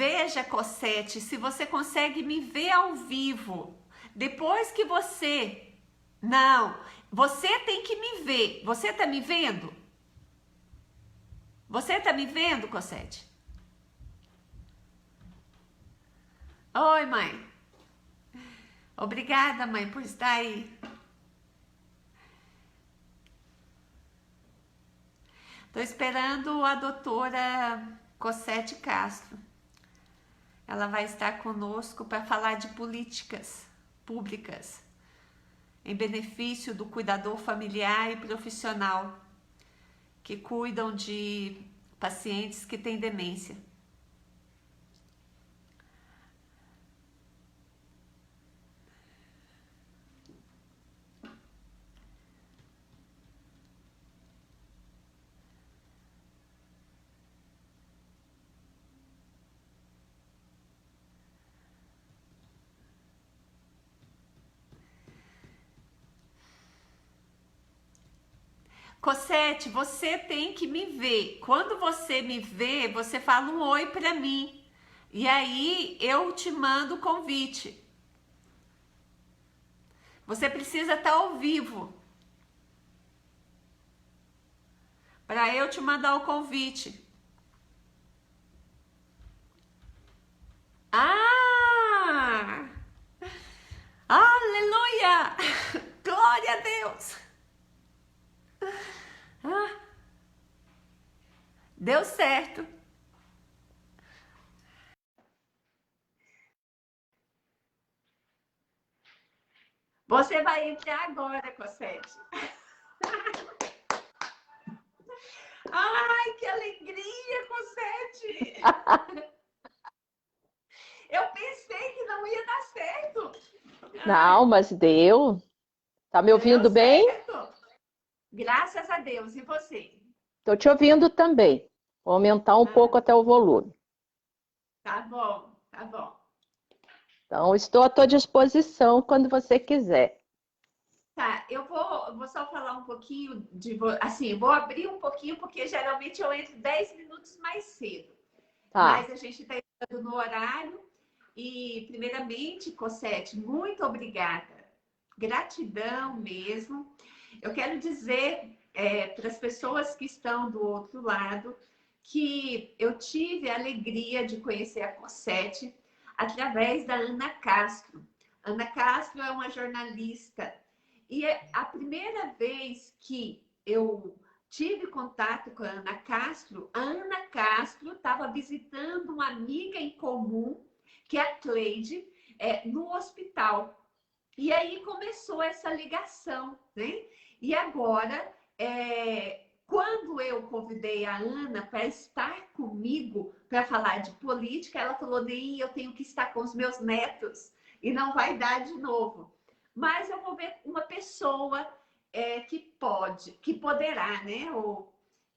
Veja, Cosete, se você consegue me ver ao vivo. Depois que você... Não, você tem que me ver. Você tá me vendo? Você tá me vendo, Cosete? Oi, mãe. Obrigada, mãe, por estar aí. Tô esperando a doutora Cosete Castro. Ela vai estar conosco para falar de políticas públicas em benefício do cuidador familiar e profissional que cuidam de pacientes que têm demência. Cosete, você tem que me ver. Quando você me vê, você fala um oi para mim. E aí eu te mando o convite. Você precisa estar ao vivo para eu te mandar o convite. Ah! Aleluia! Glória a Deus! Ah, deu certo. Você vai entrar agora, Cosete. Ai, que alegria, Cosete! Eu pensei que não ia dar certo. Não, Ai, mas deu. Tá me deu ouvindo bem? certo. Graças a Deus. E você? Tô te ouvindo também. Vou aumentar um Ah, pouco até o volume. tá bom, tá bom. Então, estou à tua disposição quando você quiser. Tá, eu vou só falar um pouquinho assim, vou abrir um pouquinho, porque geralmente eu entro 10 minutos mais cedo. Tá. Mas a gente está entrando no horário. E, primeiramente, Cosete, muito obrigada. Gratidão mesmo. Eu quero dizer para as pessoas que estão do outro lado que eu tive a alegria de conhecer a Cosete através da Ana Castro. Ana Castro é uma jornalista e é a primeira vez que eu tive contato com a Ana Castro estava visitando uma amiga em comum, que é a Cleide, no hospital. E aí começou essa ligação, né? E agora, quando eu convidei a Ana para estar comigo para falar de política, ela falou: Ney, eu tenho que estar com os meus netos e não vai dar de novo. Mas eu vou ver uma pessoa que poderá, né?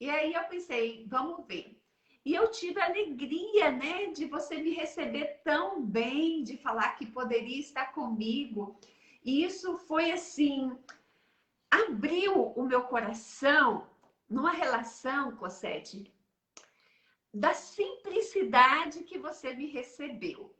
E aí eu pensei, vamos ver. E eu tive a alegria, né, de você me receber tão bem, de falar que poderia estar comigo. E isso foi assim, abriu o meu coração numa relação, Cosete, da simplicidade que você me recebeu.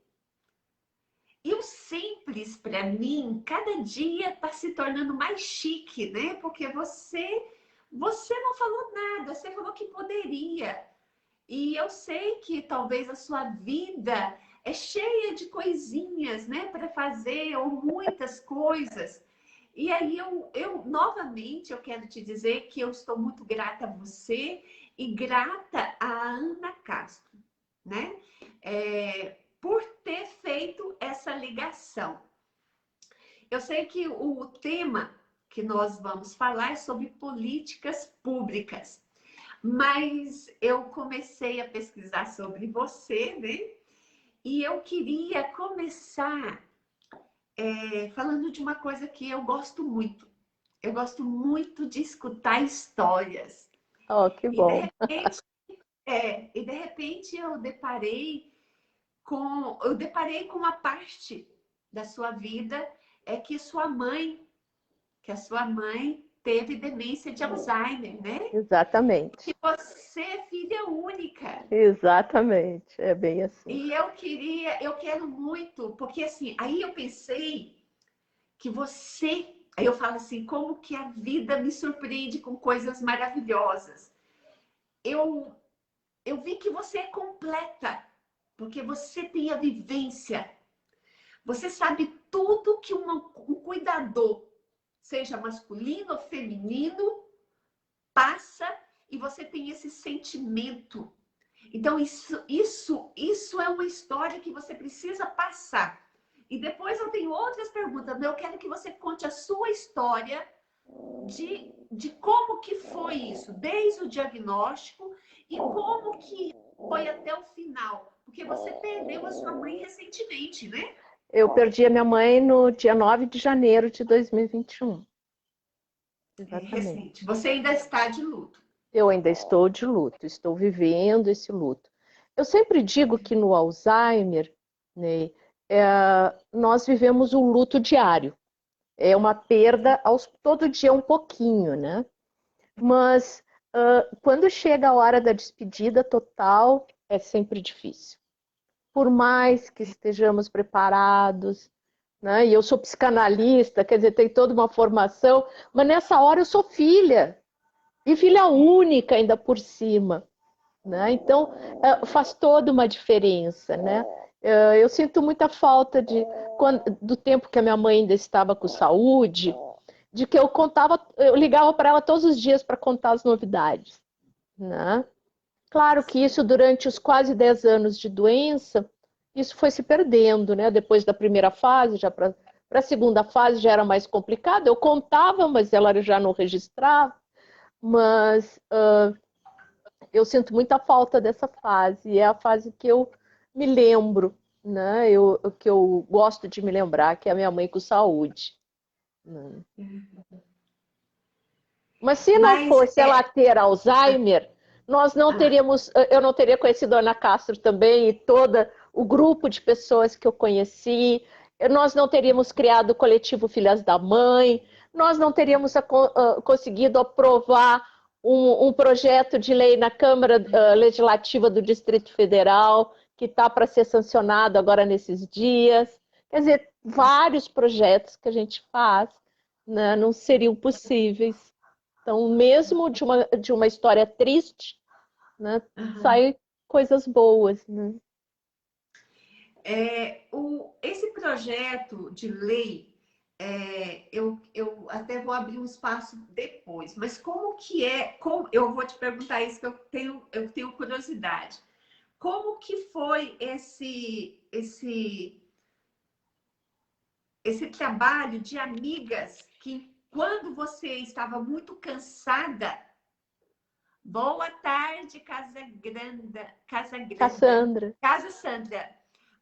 E o simples, para mim, cada dia está se tornando mais chique, né? Porque você não falou nada, você falou que poderia. E eu sei que talvez a sua vida é cheia de coisinhas, né, para fazer, ou muitas coisas. E aí eu novamente eu quero te dizer que eu estou muito grata a você e grata a Ana Castro, né? Por ter feito essa ligação. Eu sei que o tema que nós vamos falar é sobre políticas públicas, mas eu comecei a pesquisar sobre você, né? E eu queria começar falando de uma coisa que eu gosto muito. Eu gosto muito de escutar histórias. Oh, que E de bom. repente, eu deparei com uma parte da sua vida que a sua mãe teve demência de Alzheimer, né? Exatamente. E você é filha única. Exatamente. É bem assim. E eu quero muito, porque assim, aí eu pensei que você, aí eu falo assim, como que a vida me surpreende com coisas maravilhosas. Eu, eu vi que você é completa, porque você tem a vivência, você sabe tudo que um cuidador, seja masculino ou feminino, passa, e você tem esse sentimento. Então, isso é uma história que você precisa passar. E depois eu tenho outras perguntas, mas eu quero que você conte a sua história de como que foi isso, desde o diagnóstico e como que foi até o final. Porque você perdeu a sua mãe recentemente, né? Eu perdi a minha mãe no dia 9 de janeiro de 2021. É Exatamente. recente. Você ainda está de luto. Eu ainda estou de luto, estou vivendo esse luto. Eu sempre digo que no Alzheimer, né, nós vivemos um luto diário. É uma perda todo dia um pouquinho, né? Mas quando chega a hora da despedida total, é sempre difícil. Por mais que estejamos preparados, né? E eu sou psicanalista, quer dizer, tem toda uma formação, mas nessa hora eu sou filha, e filha única ainda por cima, né? Então faz toda uma diferença, né? Eu sinto muita falta do tempo que a minha mãe ainda estava com saúde, de que eu ligava para ela todos os dias para contar as novidades, né? Claro que isso durante os quase 10 anos de doença, isso foi se perdendo, né? Depois da primeira fase, já para a segunda fase já era mais complicado. Eu contava, mas ela já não registrava. Mas eu sinto muita falta dessa fase. É a fase que eu me lembro, né? Que eu gosto de me lembrar, que é a minha mãe com saúde. Né? Mas se não Mas fosse ela ter Alzheimer, eu não teria conhecido a Ana Castro também e todo o grupo de pessoas que eu conheci, nós não teríamos criado o coletivo Filhas da Mãe, nós não teríamos conseguido aprovar um projeto de lei na Câmara Legislativa do Distrito Federal, que está para ser sancionado agora nesses dias. Quer dizer, vários projetos que a gente faz, né, não seriam possíveis. Então, mesmo de uma história triste, né, saem coisas boas. Né? Esse projeto de lei, eu até vou abrir um espaço depois, mas como que é? Eu vou te perguntar isso que eu tenho curiosidade. Como que foi esse trabalho de amigas que, quando você estava muito cansada. Boa tarde, Casa Grande. Cassandra. Casa Sandra,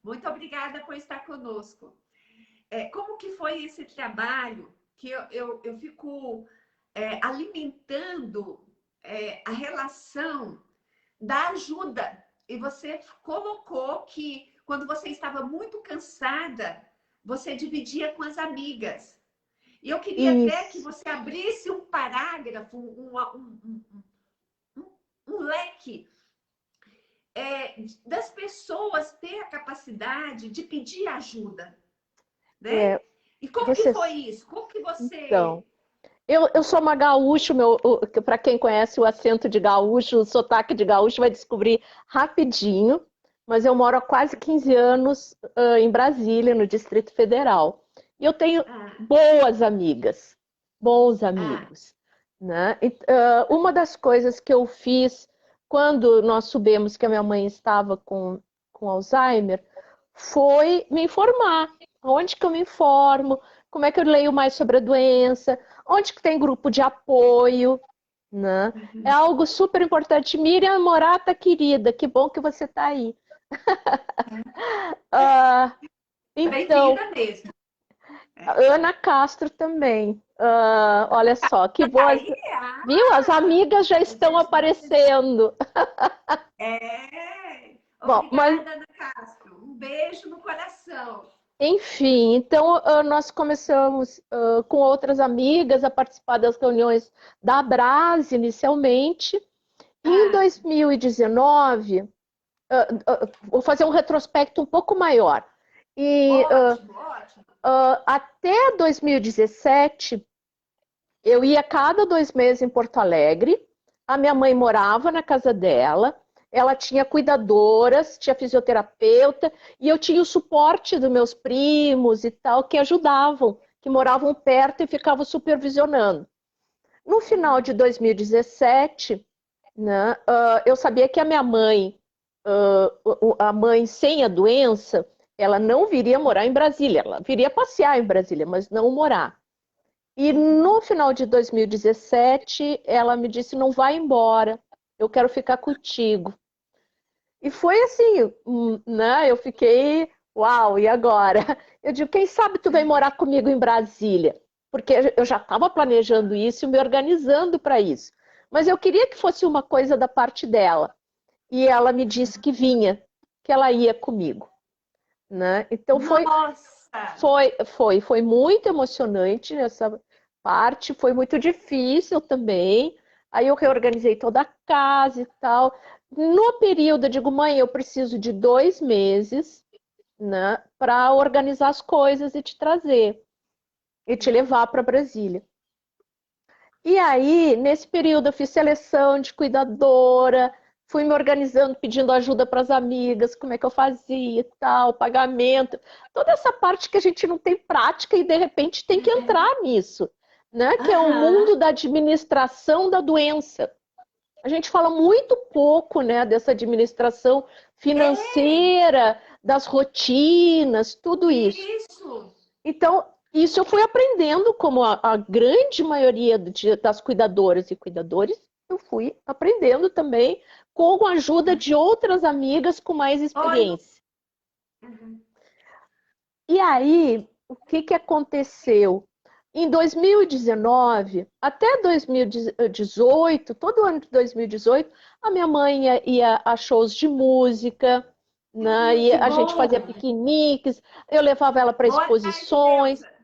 muito obrigada por estar conosco. Como que foi esse trabalho que eu fico alimentando a relação da ajuda? E você colocou que quando você estava muito cansada, você dividia com as amigas. E eu queria até que Isso. você abrisse um parágrafo, um leque das pessoas ter a capacidade de pedir ajuda, né? E como que foi isso? Como que você... Então, eu sou uma gaúcha, para quem conhece o acento de gaúcho, o sotaque de gaúcho vai descobrir rapidinho, mas eu moro há quase 15 anos em Brasília, no Distrito Federal. E eu tenho boas amigas, bons amigos. Né? Uma das coisas que eu fiz quando nós soubemos que a minha mãe estava com Alzheimer foi me informar. Onde que eu me informo? Como é que eu leio mais sobre a doença? Onde que tem grupo de apoio? Né? É algo super importante. Miriam Morata, querida, que bom que você está aí. Então, mesmo. Ana Castro também. Olha só, que boas. Viu? As amigas já estão aparecendo. Obrigada, Bom, mas Ana Castro. Um beijo no coração. Enfim, então nós começamos com outras amigas a participar das reuniões da Brás inicialmente. E em Ah, 2019, vou fazer um retrospecto um pouco maior. E ótimo, ótimo. até 2017, eu ia cada 2 meses em Porto Alegre. A minha mãe morava na casa dela. Ela tinha cuidadoras, tinha fisioterapeuta, e eu tinha o suporte dos meus primos e tal, que ajudavam, que moravam perto e ficavam supervisionando. No final de 2017, né, eu sabia que a minha mãe, a mãe sem a doença, ela não viria morar em Brasília, ela viria passear em Brasília, mas não morar. E no final de 2017, ela me disse: não vai embora, eu quero ficar contigo. E foi assim, né? Eu fiquei, uau, e agora? Eu digo: quem sabe tu vem morar comigo em Brasília? Porque eu já estava planejando isso e me organizando para isso. Mas eu queria que fosse uma coisa da parte dela. E ela me disse que vinha, que ela ia comigo, né? Então Nossa! foi muito emocionante essa parte, foi muito difícil também. Aí eu reorganizei toda a casa e tal. No período, eu digo: mãe, eu preciso de 2 meses, né, para organizar as coisas e te trazer e te levar para Brasília. E aí, nesse período, eu fiz seleção de cuidadora, fui me organizando, pedindo ajuda para as amigas, como é que eu fazia e tal, pagamento, toda essa parte que a gente não tem prática e de repente tem que entrar nisso, né? Que é o Aham. mundo da administração da doença. A gente fala muito pouco, né, dessa administração É, financeira, das rotinas, tudo isso. isso. Então, isso eu fui aprendendo, como a grande maioria das cuidadoras e cuidadores, eu fui aprendendo também com a ajuda de outras amigas com mais Olha. experiência. Uhum. E aí, o que que aconteceu? Em 2019, até 2018, todo ano de 2018, a minha mãe ia a shows de música, né? E Que a gente fazia bom. piqueniques, eu levava ela para Boa tarde, exposições. Neuza.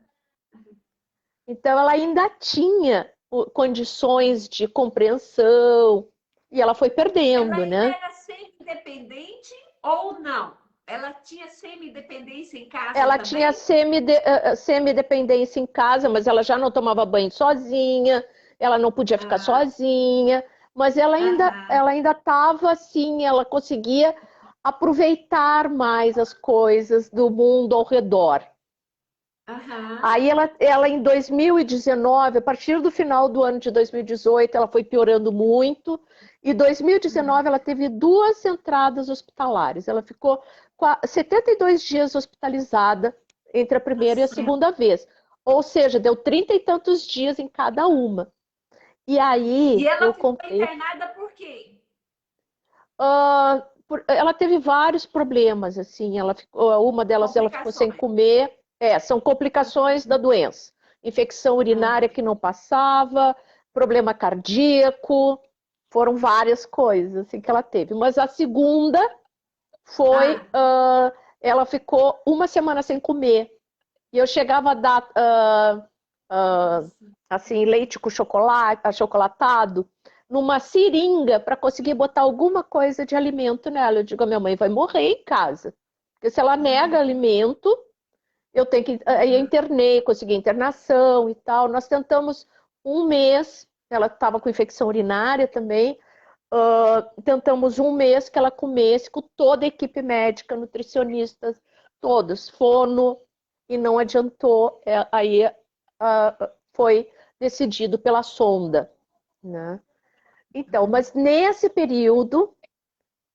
Então, ela ainda tinha condições de compreensão e ela foi Ela perdendo, ainda né? era semi-independente ou não? Ela tinha semi-independência em casa Ela tinha também? semi-dependência em casa, mas ela já não tomava banho sozinha, ela não podia ficar Ah, sozinha, mas ela ainda aham, ela ainda estava assim, ela conseguia aproveitar mais as coisas do mundo ao redor. aham. Aí ela em 2019, a partir do final do ano de 2018, ela foi piorando muito. E 2019 ela teve 2 entradas hospitalares. Ela ficou 72 dias hospitalizada entre a primeira e a Nossa. segunda vez. Ou seja, deu 30 e tantos dias em cada uma. E aí E ela eu ficou contei. internada por quê? Ela teve vários problemas, assim. Uma delas ela ficou sem Complicações. comer. São complicações da doença. Infecção urinária Ah, que não passava, problema cardíaco, foram várias coisas assim que ela teve. Mas a segunda foi, ah, ela ficou uma semana sem comer. E eu chegava a dar nossa. assim, leite com chocolate, achocolatado, numa seringa para conseguir botar alguma coisa de alimento nela. Eu digo: a minha mãe vai morrer em casa. Porque se ela nega alimento, eu tenho que. Aí eu Aham, internei, consegui internação e tal. Nós tentamos 1 mês, ela estava com infecção urinária também. Tentamos 1 mês que ela comesse com toda a equipe médica, nutricionistas, todos, fono, e não adiantou. Aí foi decidido pela sonda, né? Então, mas nesse período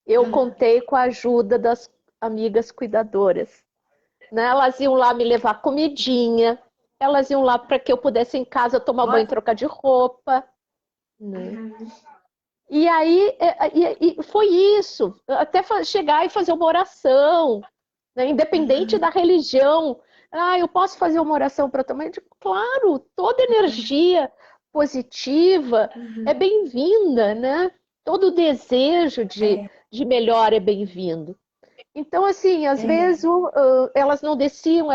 eu aham. contei com a ajuda das amigas cuidadoras, né? Elas iam lá me levar comidinha, elas iam lá para que eu pudesse em casa tomar banho e Olha. trocar de roupa, né? Aham, E aí e foi isso, até chegar e fazer uma oração, né? Independente aham, da religião. Ah, eu posso fazer uma oração para tua mãe? Eu digo: claro, toda energia positiva é aham. bem-vinda, né? Todo desejo É, de melhor é bem-vindo. Então, assim, às vezes elas não desciam,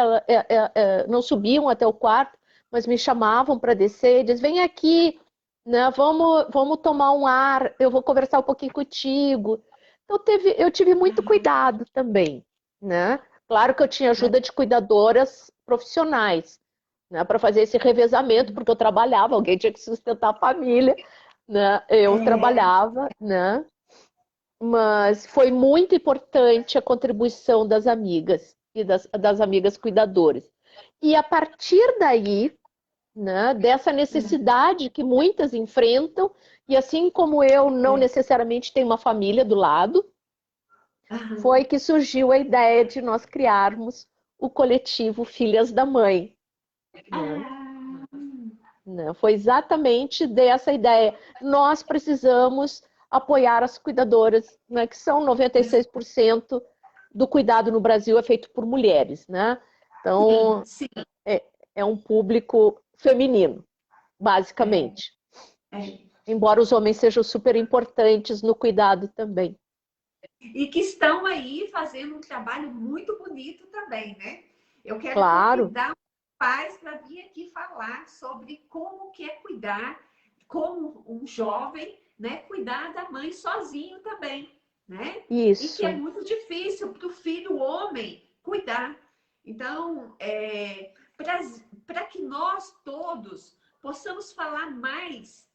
não subiam até o quarto, mas me chamavam para descer e diziam, vem aqui, né, vamos tomar um ar, eu vou conversar um pouquinho contigo. Então, eu tive muito cuidado também, né? Claro que eu tinha ajuda de cuidadoras profissionais, né, para fazer esse revezamento, porque eu trabalhava, alguém tinha que sustentar a família, né? Eu trabalhava, né? Mas foi muito importante a contribuição das amigas e das amigas cuidadoras. E a partir daí, né, dessa necessidade que muitas enfrentam, e assim como eu não necessariamente tenho uma família do lado, foi que surgiu a ideia de nós criarmos o coletivo Filhas da Mãe. Né? Foi exatamente dessa ideia. Nós precisamos apoiar as cuidadoras, né, que são 96% do cuidado no Brasil é feito por mulheres, né? Então, sim. é um público feminino, basicamente. Embora os homens sejam super importantes no cuidado também. E que estão aí fazendo um trabalho muito bonito também, né? Eu quero convidar os pais para vir aqui falar sobre como que é cuidar, como um jovem, né, cuidar da mãe sozinho também, né? Isso. E que é muito difícil para o filho homem cuidar. Então, para que nós todos possamos falar mais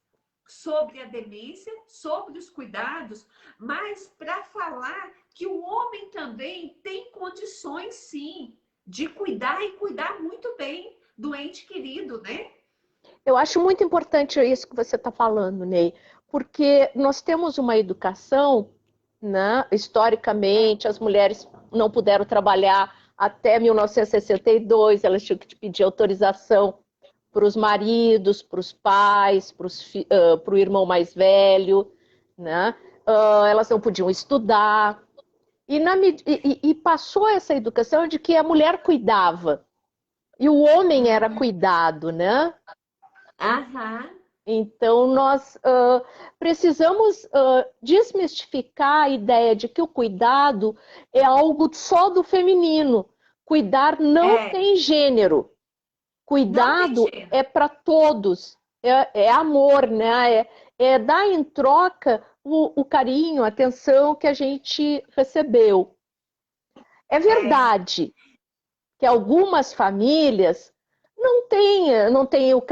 sobre a demência, sobre os cuidados, mas para falar que o homem também tem condições, sim, de cuidar e cuidar muito bem do ente querido, né? Eu acho muito importante isso que você está falando, Ney, porque nós temos uma educação, né? Historicamente, as mulheres não puderam trabalhar até 1962, elas tinham que pedir autorização para os maridos, para os pais, para o irmão mais velho, né? Elas não podiam estudar. E passou essa educação de que a mulher cuidava e o homem era cuidado, né? Então, nós precisamos desmistificar a ideia de que o cuidado é algo só do feminino. Cuidar não tem gênero. Cuidado é para todos. É amor, né? É dar em troca o carinho, a atenção que a gente recebeu. É verdade que algumas famílias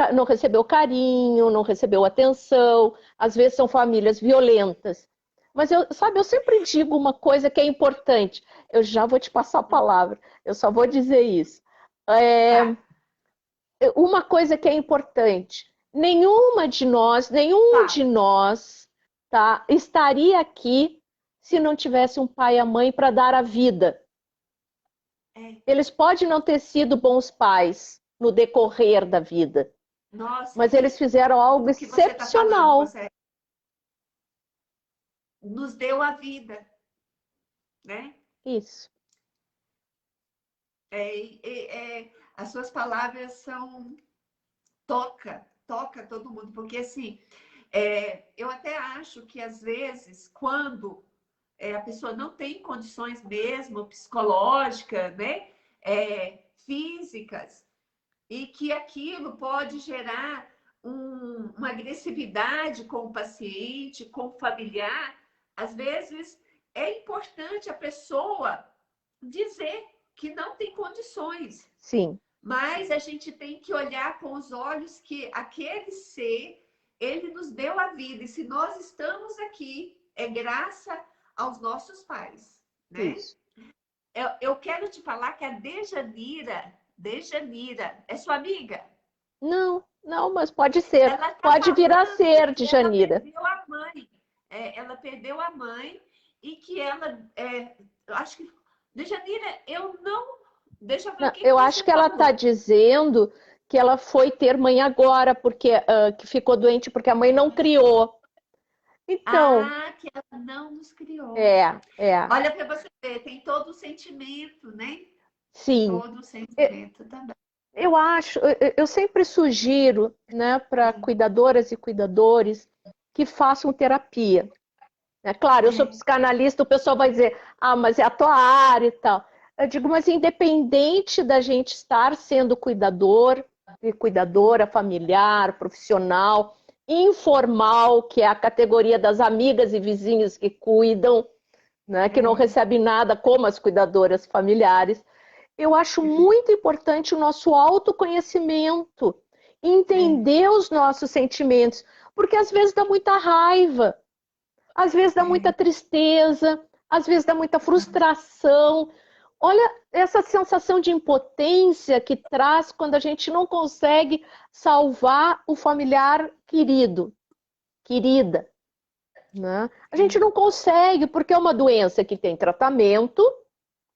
não recebeu carinho, não recebeu atenção, às vezes são famílias violentas. Mas eu sempre digo uma coisa que é importante. Eu já vou te passar a palavra, eu só vou dizer isso. Uma coisa que é importante: nenhum de nós, tá, estaria aqui se não tivesse um pai e a mãe para dar a vida. Eles podem não ter sido bons pais no decorrer da vida. Nossa, mas eles fizeram algo excepcional. Você nos deu a vida, né? Isso. As suas palavras são toca todo mundo, porque assim, eu até acho que às vezes quando a pessoa não tem condições mesmo psicológicas, né, físicas, e que aquilo pode gerar uma agressividade com o paciente, com o familiar, às vezes é importante a pessoa dizer que não tem condições. Sim. Mas a gente tem que olhar com os olhos que aquele ser, ele nos deu a vida. E se nós estamos aqui, é graças aos nossos pais, né? Isso. Eu quero te falar que a Dejanira é sua amiga? Não, mas pode ser. Pode vir a ser, Dejanira. Ela perdeu a mãe e que ela... eu acho que... Dejanira, eu não... Deixa eu ver o que eu acho que ela está dizendo que ela foi ter mãe agora, porque que ficou doente porque a mãe não criou. Então... que ela não nos criou. Olha para você ver, tem todo o sentimento, né? Sim. Todo o sentimento também. Eu sempre sugiro, né, para cuidadoras e cuidadores que façam terapia. É claro, eu sou psicanalista, o pessoal vai dizer, ah, mas é a tua área e tal. Eu digo, mas independente da gente estar sendo cuidador e cuidadora familiar, profissional, informal, que é a categoria das amigas e vizinhos que cuidam, né, que não recebem nada como as cuidadoras familiares, eu acho muito importante o nosso autoconhecimento, entender os nossos sentimentos, porque às vezes dá muita raiva, às vezes dá muita tristeza, às vezes dá muita frustração. Olha essa sensação de impotência que traz quando a gente não consegue salvar o familiar querido, querida, né? A gente não consegue, porque é uma doença que tem tratamento,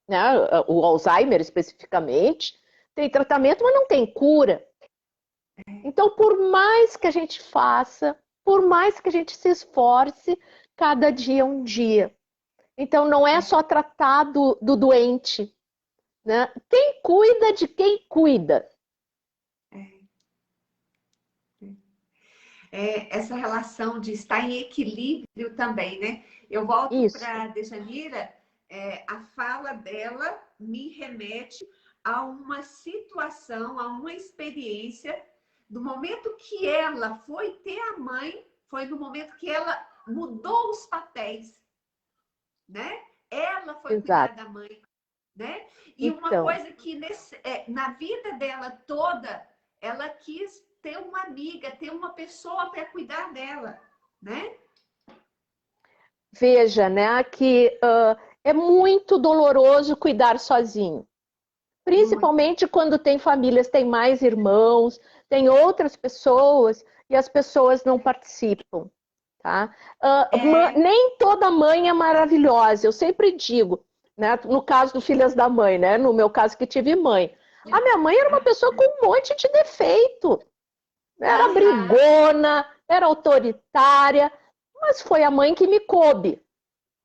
né? O Alzheimer especificamente, tem tratamento, mas não tem cura. Então, por mais que a gente faça, por mais que a gente se esforce, cada dia é um dia. Então, não é só tratar do doente, né? Quem cuida de quem cuida. Essa relação de estar em equilíbrio também, né? Eu volto para a Dejanira, a fala dela me remete a uma situação, a uma experiência, do momento que ela foi ter a mãe, foi no momento que ela mudou os papéis, né? Ela foi cuidar da mãe, né? E uma coisa que na vida dela toda, ela quis ter uma amiga, ter uma pessoa para cuidar dela, né? Veja, né, que é muito doloroso cuidar sozinho. Principalmente quando tem famílias, tem mais irmãos, tem outras pessoas e as pessoas não participam, tá? Nem toda mãe é maravilhosa, eu sempre digo, né? No caso do Filhas da Mãe, né? No meu caso que tive mãe. A minha mãe era uma pessoa com um monte de defeito. Era brigona, era autoritária, mas foi a mãe que me coube,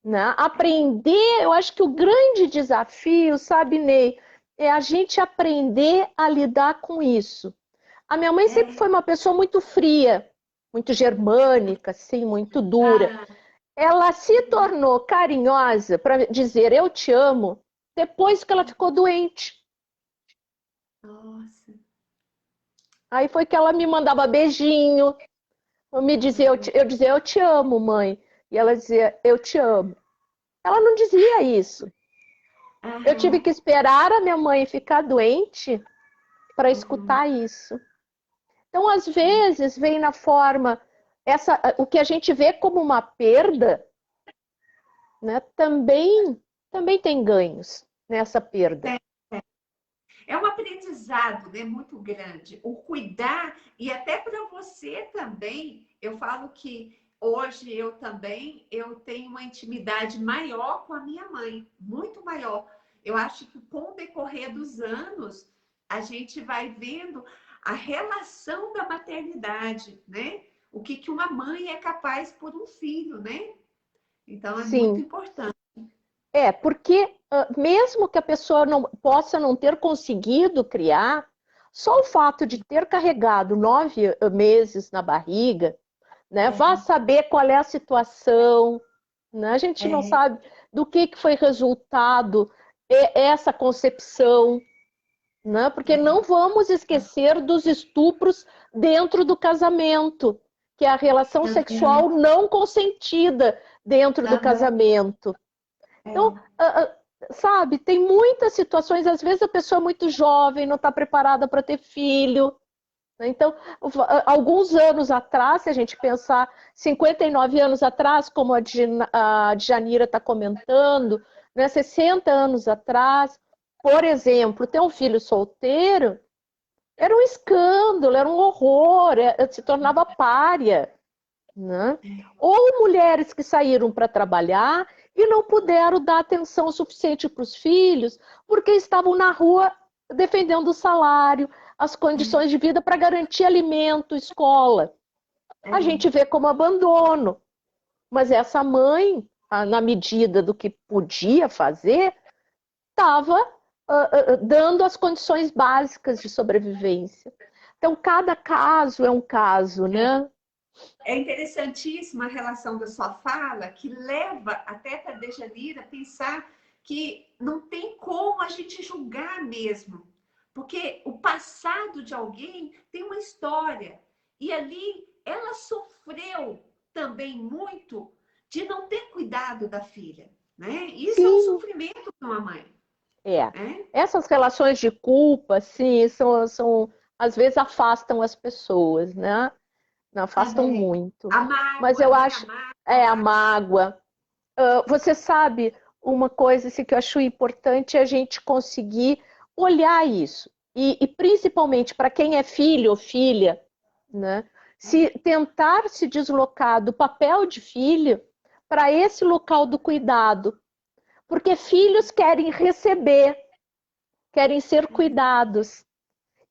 né? Aprender, eu acho que o grande desafio, sabe, Ney, é a gente aprender a lidar com isso. A minha mãe sempre foi uma pessoa muito fria, muito germânica, assim, muito dura. Ela se tornou carinhosa para dizer eu te amo depois que ela ficou doente. Nossa. Aí foi que ela me mandava beijinho, eu dizia eu te amo, mãe. E ela dizia eu te amo. Ela não dizia isso. Eu tive que esperar a minha mãe ficar doente para escutar isso. Então, às vezes, vem na forma, o que a gente vê como uma perda, né, também tem ganhos nessa perda. É um aprendizado, né, muito grande. O cuidar, e até para você também, eu falo que hoje eu tenho uma intimidade maior com a minha mãe, muito maior. Eu acho que com o decorrer dos anos, a gente vai vendo a relação da maternidade, né? O que uma mãe é capaz por um filho, né? Então, é muito importante. Porque mesmo que a pessoa possa não ter conseguido criar, só o fato de ter carregado 9 meses na barriga, né? Vá saber qual é a situação, né? A gente não sabe do que foi resultado essa concepção, né? Porque não vamos esquecer dos estupros dentro do casamento, que é a relação sexual não consentida dentro do casamento. Então, sabe, tem muitas situações, às vezes a pessoa é muito jovem, não está preparada para ter filho. Então, alguns anos atrás, se a gente pensar 59 anos atrás, como a Djanira está comentando, né, 60 anos atrás, por exemplo, ter um filho solteiro era um escândalo, era um horror, se tornava pária. Né? Ou mulheres que saíram para trabalhar e não puderam dar atenção suficiente para os filhos porque estavam na rua defendendo o salário, as condições de vida para garantir alimento, escola. A gente vê como abandono, mas essa mãe, na medida do que podia fazer, estava dando as condições básicas de sobrevivência. Então, cada caso é um caso, né? É interessantíssima a relação da sua fala, que leva até para a Dejanira pensar que não tem como a gente julgar mesmo, porque o passado de alguém tem uma história, e ali ela sofreu também muito de não ter cuidado da filha, né? Isso é um Sim, sofrimento para uma mãe, é. né? Essas relações de culpa, sim, às vezes afastam as pessoas, né? Não afastam É. muito. A Mas mágoa, eu né? A acho, mágoa, é a mágoa. Você sabe, uma coisa assim, que eu acho importante é a gente conseguir olhar isso. E principalmente para quem é filho ou filha, né? Se tentar se deslocar do papel de filho para esse local do cuidado. Porque filhos querem receber, querem ser cuidados.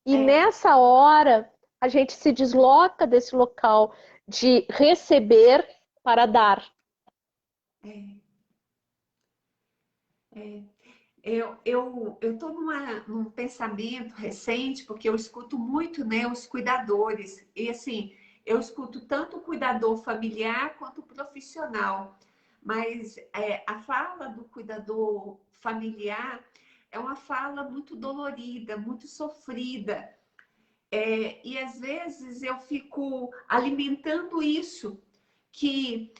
E é, nessa hora, a gente se desloca desse local de receber para dar. é, é. Eu estou num pensamento recente, porque eu escuto muito, né, os cuidadores. E assim, eu escuto tanto o cuidador familiar quanto o profissional. Mas a fala do cuidador familiar é uma fala muito dolorida, muito sofrida. E às vezes eu fico alimentando isso, que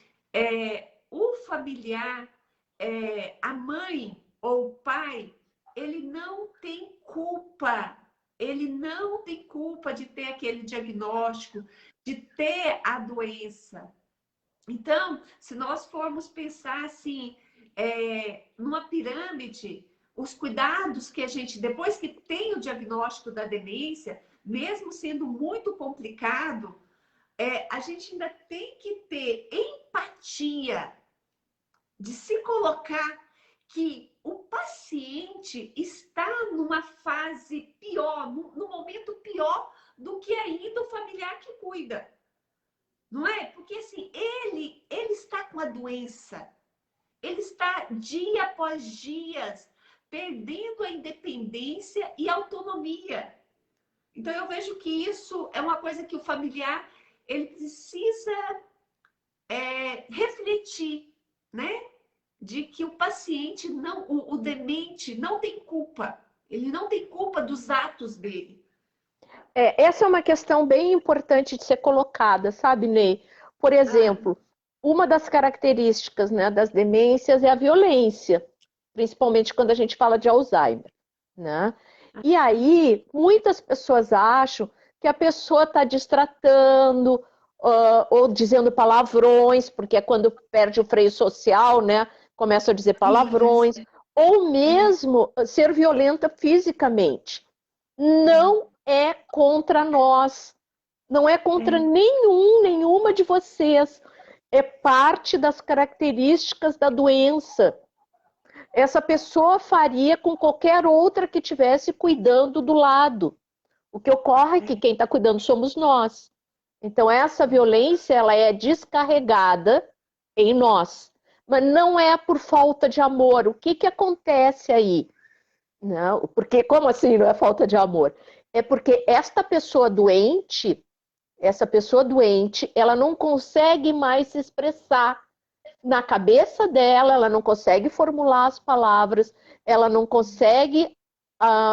o familiar, a mãe ou o pai, ele não tem culpa. Ele não tem culpa de ter aquele diagnóstico, de ter a doença. Então, se nós formos pensar assim, numa pirâmide, os cuidados que a gente, depois que tem o diagnóstico da demência, mesmo sendo muito complicado, a gente ainda tem que ter empatia de se colocar que o paciente está numa fase pior, no momento pior do que ainda o familiar que cuida. Não é? Porque assim, ele está com a doença, ele está dia após dias perdendo a independência e a autonomia. Então eu vejo que isso é uma coisa que o familiar ele precisa refletir, né? De que o paciente não, o demente não tem culpa. Ele não tem culpa dos atos dele. Essa é uma questão bem importante de ser colocada, sabe, Ney? Por Ah, exemplo, uma das características, né, das demências é a violência, principalmente quando a gente fala de Alzheimer, né? E aí, muitas pessoas acham que a pessoa está distratando, ou dizendo palavrões, porque é quando perde o freio social, né? Começa a dizer isso. palavrões, ou mesmo ser violenta fisicamente. É, Não é contra nós, não é contra é, nenhuma de vocês. É parte das características da doença. Essa pessoa faria com qualquer outra que estivesse cuidando do lado. O que ocorre é que quem está cuidando somos nós. Então, essa violência ela é descarregada em nós. Mas não é por falta de amor. O que acontece aí? Não, porque como assim não é falta de amor? É porque essa pessoa doente, ela não consegue mais se expressar. Na cabeça dela, ela não consegue formular as palavras, ela não consegue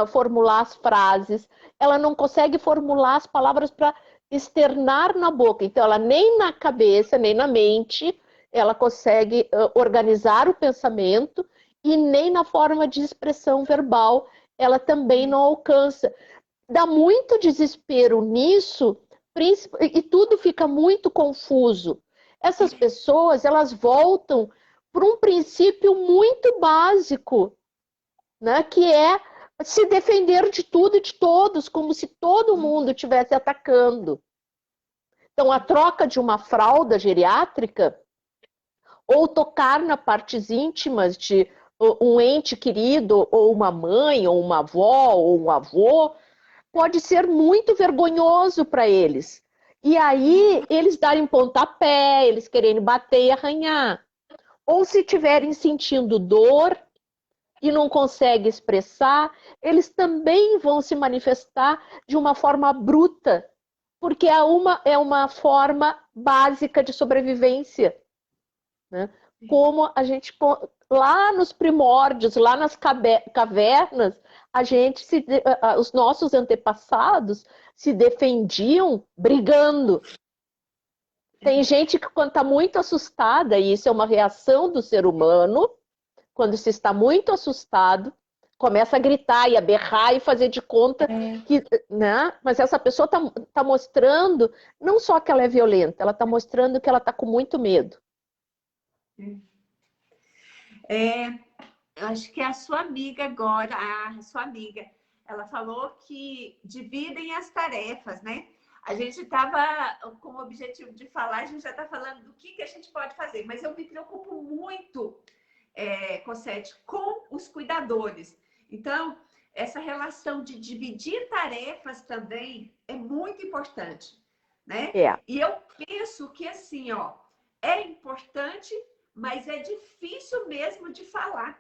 formular as frases, ela não consegue formular as palavras para externar na boca. Então, ela nem na cabeça, nem na mente, ela consegue organizar o pensamento e nem na forma de expressão verbal ela também não alcança. Dá muito desespero nisso e tudo fica muito confuso. Essas pessoas, elas voltam para um princípio muito básico, né, que é se defender de tudo e de todos, como se todo mundo estivesse atacando. Então, a troca de uma fralda geriátrica ou tocar nas partes íntimas de um ente querido, ou uma mãe, ou uma avó, ou um avô, pode ser muito vergonhoso para eles. E aí eles darem pontapé, eles quererem bater e arranhar. Ou se estiverem sentindo dor e não conseguem expressar, eles também vão se manifestar de uma forma bruta, porque é uma forma básica de sobrevivência, né? Como a gente, lá nos primórdios, lá nas cavernas, os nossos antepassados se defendiam brigando. Tem gente que, quando está muito assustada, e isso é uma reação do ser humano, quando se está muito assustado, começa a gritar e a berrar e fazer de conta que, né? Mas essa pessoa está mostrando não só que ela é violenta, ela está mostrando que ela está com muito medo. Acho que é a sua amiga agora, a sua amiga, ela falou que dividem as tarefas, né? A gente estava com o objetivo de falar, a gente já está falando do que a gente pode fazer, mas eu me preocupo muito, Cossete, com os cuidadores. Então, essa relação de dividir tarefas também é muito importante, né? E eu penso que, assim, ó, é importante, mas é difícil mesmo de falar.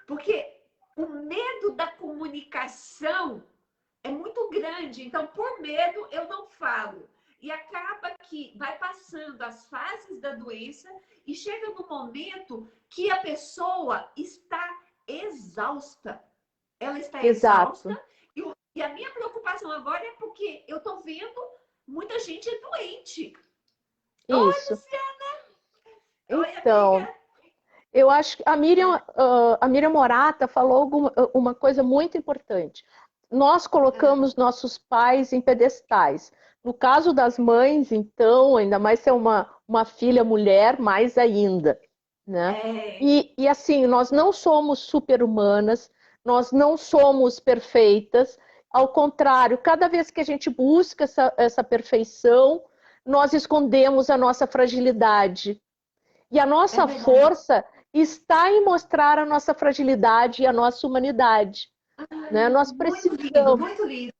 Porque o medo da comunicação é muito grande. Então, por medo, eu não falo. E acaba que vai passando as fases da doença e chega no momento que a pessoa está exausta. Ela está exausta. E a minha preocupação agora é porque eu estou vendo muita gente doente. Isso. Oi, Luciana! Então, oi, eu acho que a Miriam Morata falou uma coisa muito importante. Nós colocamos nossos pais em pedestais. No caso das mães, então, ainda mais ser uma filha mulher, mais ainda, né? E assim, nós não somos super-humanas, nós não somos perfeitas. Ao contrário, cada vez que a gente busca essa perfeição, nós escondemos a nossa fragilidade. E a nossa força está em mostrar a nossa fragilidade e a nossa humanidade. Né? Nós precisamos. Muito lindo.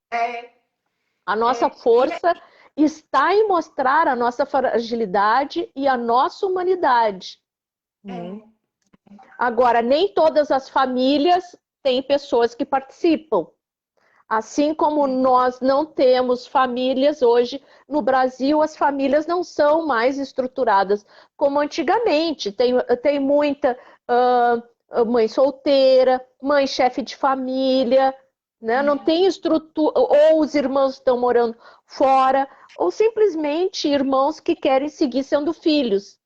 A nossa força está em mostrar a nossa fragilidade e a nossa humanidade. Agora, nem todas as famílias têm pessoas que participam. Assim como nós não temos famílias hoje, no Brasil as famílias não são mais estruturadas como antigamente. Tem muita mãe solteira, mãe chefe de família, né? Não tem estrutura, ou os irmãos estão morando fora, ou simplesmente irmãos que querem seguir sendo filhos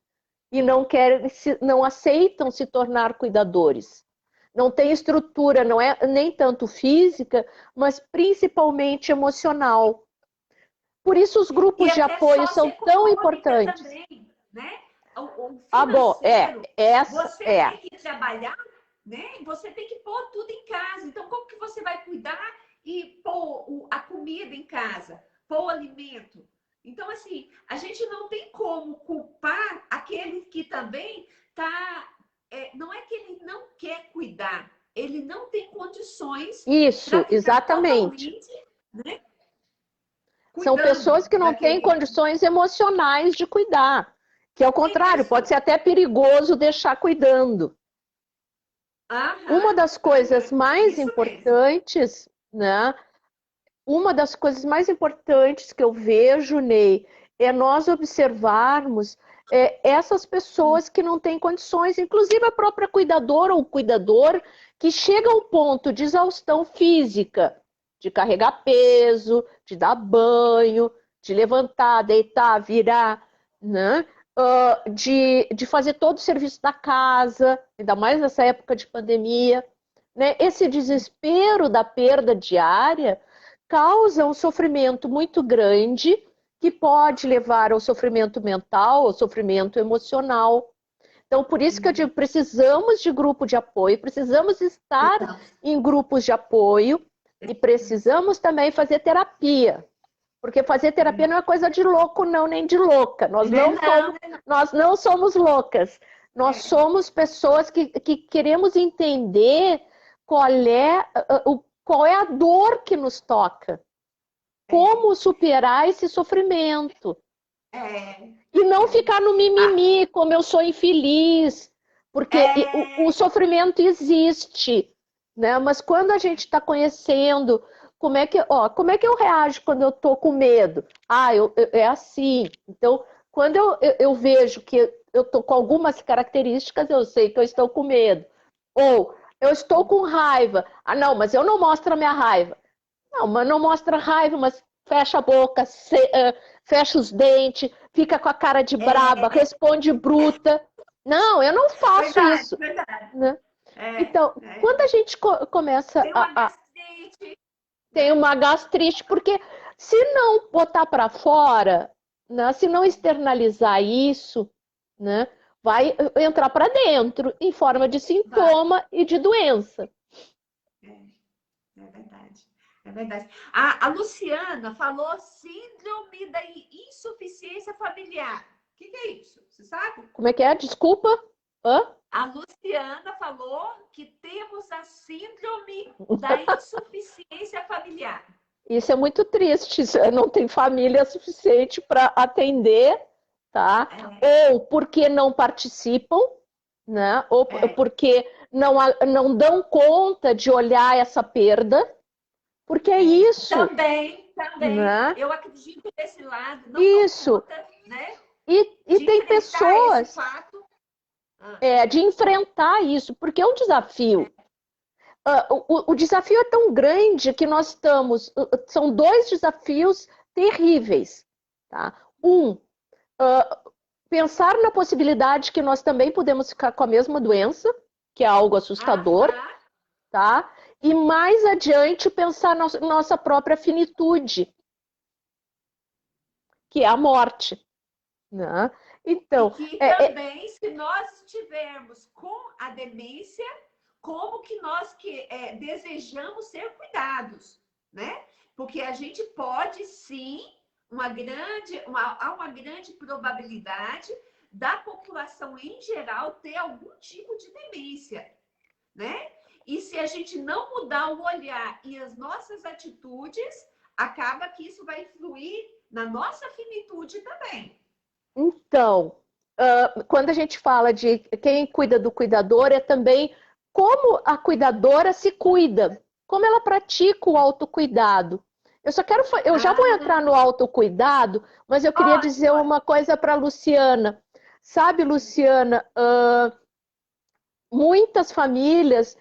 e não aceitam se tornar cuidadores. Não tem estrutura, não é nem tanto física, mas principalmente emocional. Por isso os grupos de apoio são tão importantes. Também, né? Bom, você tem que trabalhar, né? Você tem que pôr tudo em casa. Então, como que você vai cuidar e pôr a comida em casa, pôr o alimento? Então, assim, a gente não tem como culpar aquele que também está... não é que ele não quer cuidar, ele não tem condições. Isso, exatamente. Né? São pessoas que não têm condições emocionais de cuidar. Que, ao contrário, pode ser até perigoso deixar cuidando. Uma das coisas mais importantes, né? Uma das coisas mais importantes que eu vejo, Ney, é nós observarmos essas pessoas que não têm condições, inclusive a própria cuidadora ou cuidador, que chega ao ponto de exaustão física, de carregar peso, de dar banho, de levantar, deitar, virar, né? De fazer todo o serviço da casa, ainda mais nessa época de pandemia. Né? Esse desespero da perda diária causa um sofrimento muito grande, que pode levar ao sofrimento mental, ao sofrimento emocional. Então, por isso que eu digo, precisamos de grupo de apoio, precisamos estar em grupos de apoio e precisamos também fazer terapia. Porque fazer terapia não é coisa de louco, não, nem de louca. Nós não somos loucas. Nós somos pessoas que queremos entender qual é a dor que nos toca. Como superar esse sofrimento. E não ficar no mimimi, como eu sou infeliz. Porque o sofrimento existe. Né? Mas quando a gente está conhecendo como é que eu reajo quando eu estou com medo? É assim. Então, Quando eu vejo que eu estou com algumas características, eu sei que eu estou com medo. Ou eu estou com raiva. Ah, não, mas eu não mostro a minha raiva. Não, mas não mostra raiva, mas fecha a boca, fecha os dentes, fica com a cara de braba, responde bruta. Não, eu não faço Verdade, isso. verdade. Né? Então, quando a gente começa Tem uma gastrite. tem uma gastrite, porque se não botar para fora, né, se não externalizar isso, né, vai entrar para dentro em forma de sintoma e de doença. É verdade. É verdade. A Luciana falou síndrome da insuficiência familiar. O que é isso? Você sabe? Como é que é? Desculpa? Hã? A Luciana falou que temos a síndrome da insuficiência familiar. Isso é muito triste. Não tem família suficiente para atender, tá? Ou porque não participam, né? Ou porque não dão conta de olhar essa perda, porque é isso. Também. Né? Eu acredito nesse lado. Não isso. Conta, né? E tem pessoas de enfrentar isso, porque é um desafio. O desafio é tão grande que nós estamos. São dois desafios terríveis. Tá? Pensar na possibilidade que nós também podemos ficar com a mesma doença, que é algo assustador, tá? E mais adiante pensar na nossa própria finitude, que é a morte. Né? Então, e que também, se nós estivermos com a demência, como que nós desejamos ser cuidados, né? Porque a gente pode sim, há uma grande probabilidade da população em geral ter algum tipo de demência, né? E se a gente não mudar o olhar e as nossas atitudes, acaba que isso vai influir na nossa finitude também. Então, quando a gente fala de quem cuida do cuidador, é também como a cuidadora se cuida, como ela pratica o autocuidado. Eu já vou entrar no autocuidado, mas eu queria dizer uma coisa para a Luciana. Sabe, Luciana, muitas famílias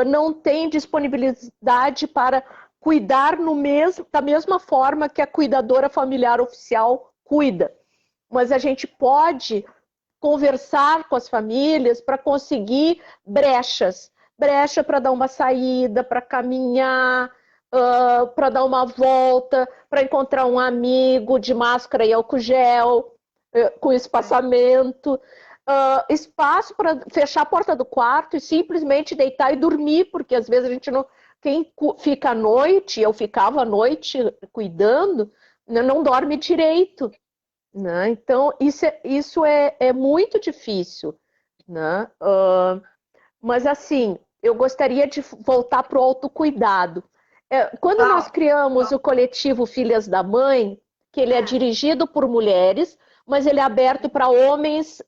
não têm disponibilidade para cuidar da mesma forma que a cuidadora familiar oficial cuida. Mas a gente pode conversar com as famílias para conseguir brecha para dar uma saída, para caminhar, para dar uma volta, para encontrar um amigo de máscara e álcool gel, com espaçamento, espaço para fechar a porta do quarto e simplesmente deitar e dormir, porque às vezes a gente não. Quem fica à noite, eu ficava à noite cuidando, não dorme direito. Né? Então, isso é muito difícil. Né? Mas, assim, eu gostaria de voltar para o autocuidado. Quando nós criamos o coletivo Filhas da Mãe, que ele é dirigido por mulheres, mas ele é aberto para homens,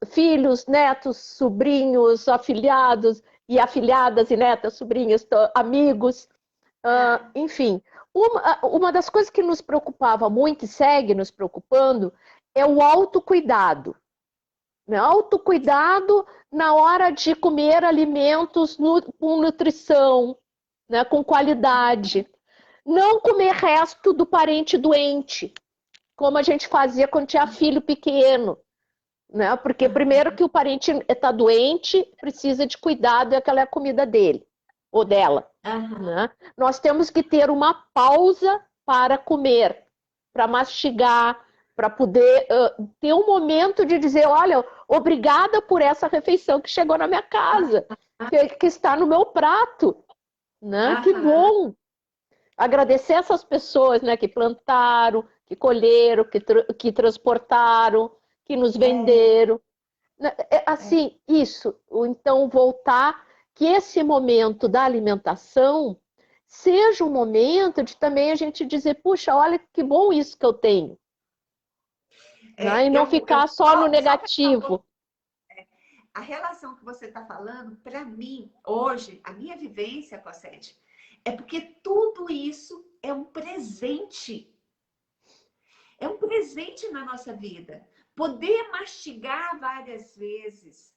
filhos, netos, sobrinhos, afilhados e afilhadas e netas, sobrinhas, amigos, enfim. Uma das coisas que nos preocupava muito e segue nos preocupando é o autocuidado. Né? Autocuidado na hora de comer alimentos com nutrição, né? Com qualidade. Não comer resto do parente doente, como a gente fazia quando tinha filho pequeno. Né? Porque primeiro que o parente está doente, precisa de cuidado e aquela é a comida dele ou dela. Né? Nós temos que ter uma pausa para comer, para mastigar, para poder ter um momento de dizer, olha, obrigada por essa refeição que chegou na minha casa, que está no meu prato. Né? Que bom! Agradecer essas pessoas, né, que plantaram, que colheram, que transportaram, que nos venderam. Assim, isso. Então, voltar que esse momento da alimentação seja um momento de também a gente dizer, puxa, olha que bom isso que eu tenho. Né? E não ficar só no negativo. A relação que você está falando, para mim, hoje, a minha vivência, Cossete, é porque tudo isso é um presente. É um presente presente na nossa vida. Poder mastigar várias vezes,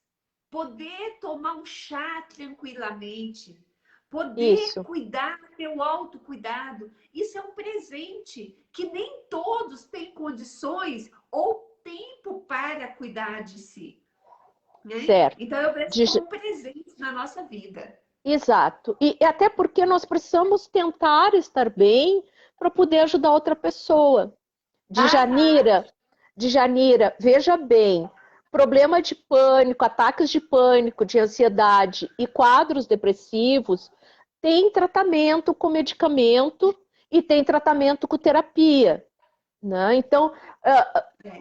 poder tomar um chá tranquilamente, poder cuidar, ter o autocuidado. Isso é um presente que nem todos têm condições ou tempo para cuidar de si. Né? Certo. Então, eu preciso um presente na nossa vida. Exato. E até porque nós precisamos tentar estar bem para poder ajudar outra pessoa. Djanira, veja bem, problema de pânico, ataques de pânico, de ansiedade e quadros depressivos tem tratamento com medicamento e tem tratamento com terapia. Né? Então,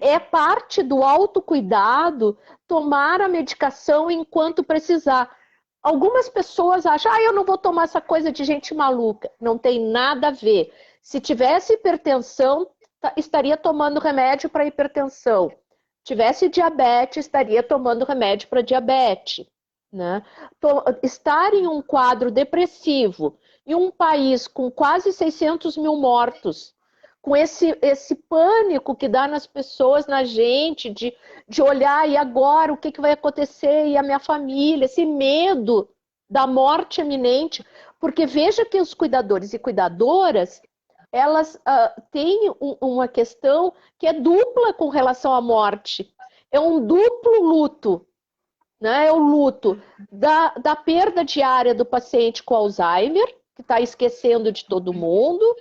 é parte do autocuidado tomar a medicação enquanto precisar. Algumas pessoas acham, eu não vou tomar essa coisa de gente maluca. Não tem nada a ver. Se tivesse hipertensão, estaria tomando remédio para hipertensão. Tivesse diabetes, estaria tomando remédio para diabetes. Né? Estar em um quadro depressivo, em um país com quase 600 mil mortos, com esse pânico que dá nas pessoas, na gente, de olhar, e agora, o que vai acontecer? E a minha família, esse medo da morte iminente. Porque veja que os cuidadores e cuidadoras, elas têm uma questão que é dupla com relação à morte. É um duplo luto. Né? É o luto da perda diária do paciente com Alzheimer, que está esquecendo de todo mundo,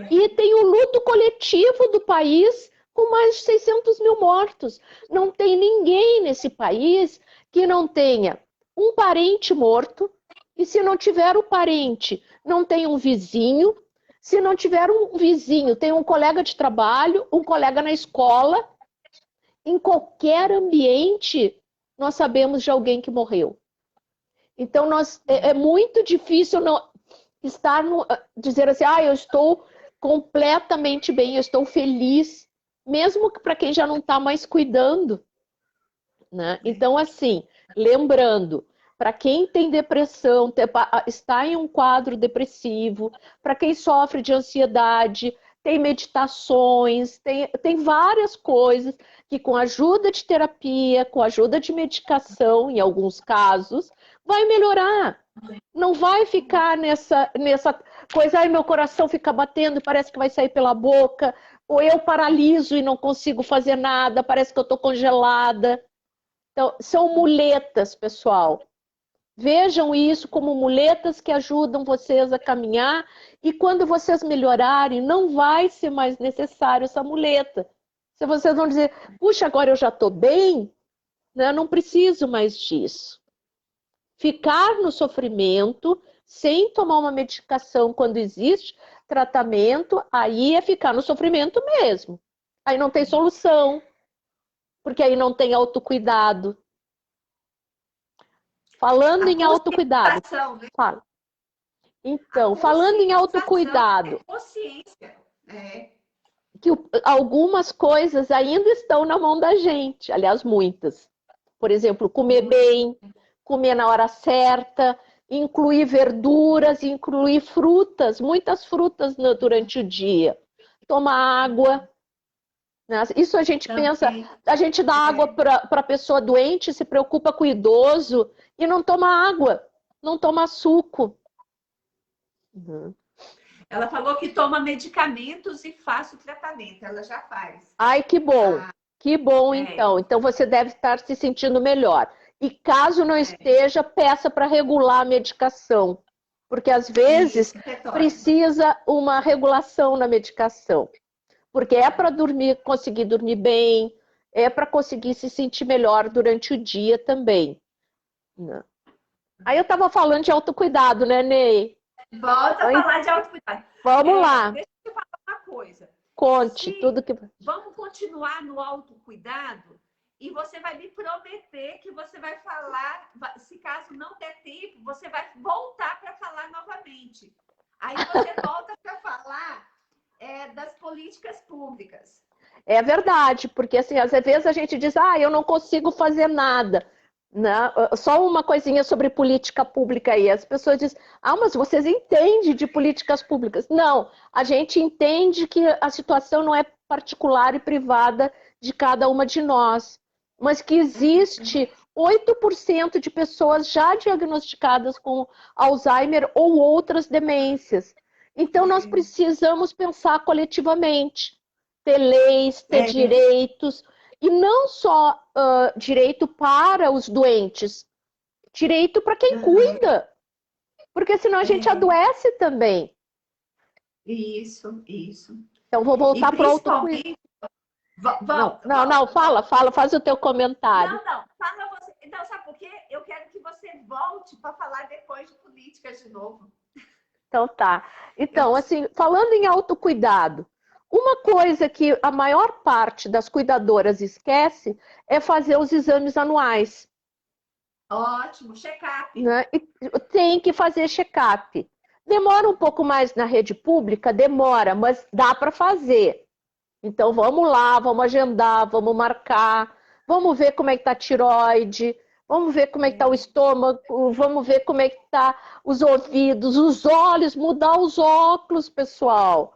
e tem o luto coletivo do país com mais de 600 mil mortos. Não tem ninguém nesse país que não tenha um parente morto, e se não tiver o parente, não tem um vizinho, se não tiver um vizinho, tem um colega de trabalho, um colega na escola. Em qualquer ambiente, nós sabemos de alguém que morreu. Então, é muito difícil dizer assim, eu estou completamente bem, eu estou feliz, mesmo para quem já não está mais cuidando. Né? Então, assim, lembrando, para quem tem depressão, está em um quadro depressivo, para quem sofre de ansiedade, tem meditações, tem várias coisas que com a ajuda de terapia, com a ajuda de medicação, em alguns casos, vai melhorar. Não vai ficar nessa coisa, meu coração fica batendo, parece que vai sair pela boca, ou eu paraliso e não consigo fazer nada, parece que eu estou congelada. Então, são muletas, pessoal. Vejam isso como muletas que ajudam vocês a caminhar, e quando vocês melhorarem, não vai ser mais necessário essa muleta. Se vocês vão dizer, puxa, agora eu já estou bem, né? Eu não preciso mais disso. Ficar no sofrimento, sem tomar uma medicação quando existe tratamento, aí é ficar no sofrimento mesmo. Aí não tem solução, porque aí não tem autocuidado. Falando em autocuidado. Né? Fala. Então, falando em autocuidado. Consciência. Que algumas coisas ainda estão na mão da gente. Aliás, muitas. Por exemplo, comer bem, comer na hora certa, incluir verduras, incluir frutas, muitas frutas durante o dia. Tomar água. Isso a gente pensa, a gente dá água para a pessoa doente, se preocupa com o idoso e não toma água, não toma suco. Ela falou que toma medicamentos e faz o tratamento, ela já faz. Ai, que bom, que bom então. Então você deve estar se sentindo melhor. E caso não esteja, peça para regular a medicação, porque às vezes precisa uma regulação na medicação. Porque é para conseguir dormir bem, é para conseguir se sentir melhor durante o dia também. Aí eu estava falando de autocuidado, né, Ney? Volta a falar de autocuidado. Vamos lá. Deixa eu falar uma coisa. Conte tudo que... Vamos continuar no autocuidado e você vai me prometer que você vai falar, se caso não der tempo, você vai voltar para falar novamente. Aí você volta para falar das políticas públicas. É verdade, porque assim, às vezes a gente diz, eu não consigo fazer nada. né? Só uma coisinha sobre política pública aí. As pessoas dizem, mas vocês entendem de políticas públicas. Não, a gente entende que a situação não é particular e privada de cada uma de nós, mas que existe 8% de pessoas já diagnosticadas com Alzheimer ou outras demências. Então, nós precisamos pensar coletivamente, ter leis, ter direitos, e não só direito para os doentes, direito para quem cuida, porque senão a gente adoece também. Isso. Então, vou voltar para o autocuidado. Não, fala, faz o teu comentário. Não, fala você. Então, sabe por quê? Eu quero que você volte para falar depois de política de novo. Então tá. Então, assim, falando em autocuidado, uma coisa que a maior parte das cuidadoras esquece é fazer os exames anuais. Ótimo, check-up. Né? Tem que fazer check-up. Demora um pouco mais na rede pública? Demora, mas dá para fazer. Então vamos lá, vamos agendar, vamos marcar, vamos ver como é que está a tireoide, vamos ver como é que está o estômago, vamos ver como é que está os ouvidos, os olhos, mudar os óculos, pessoal.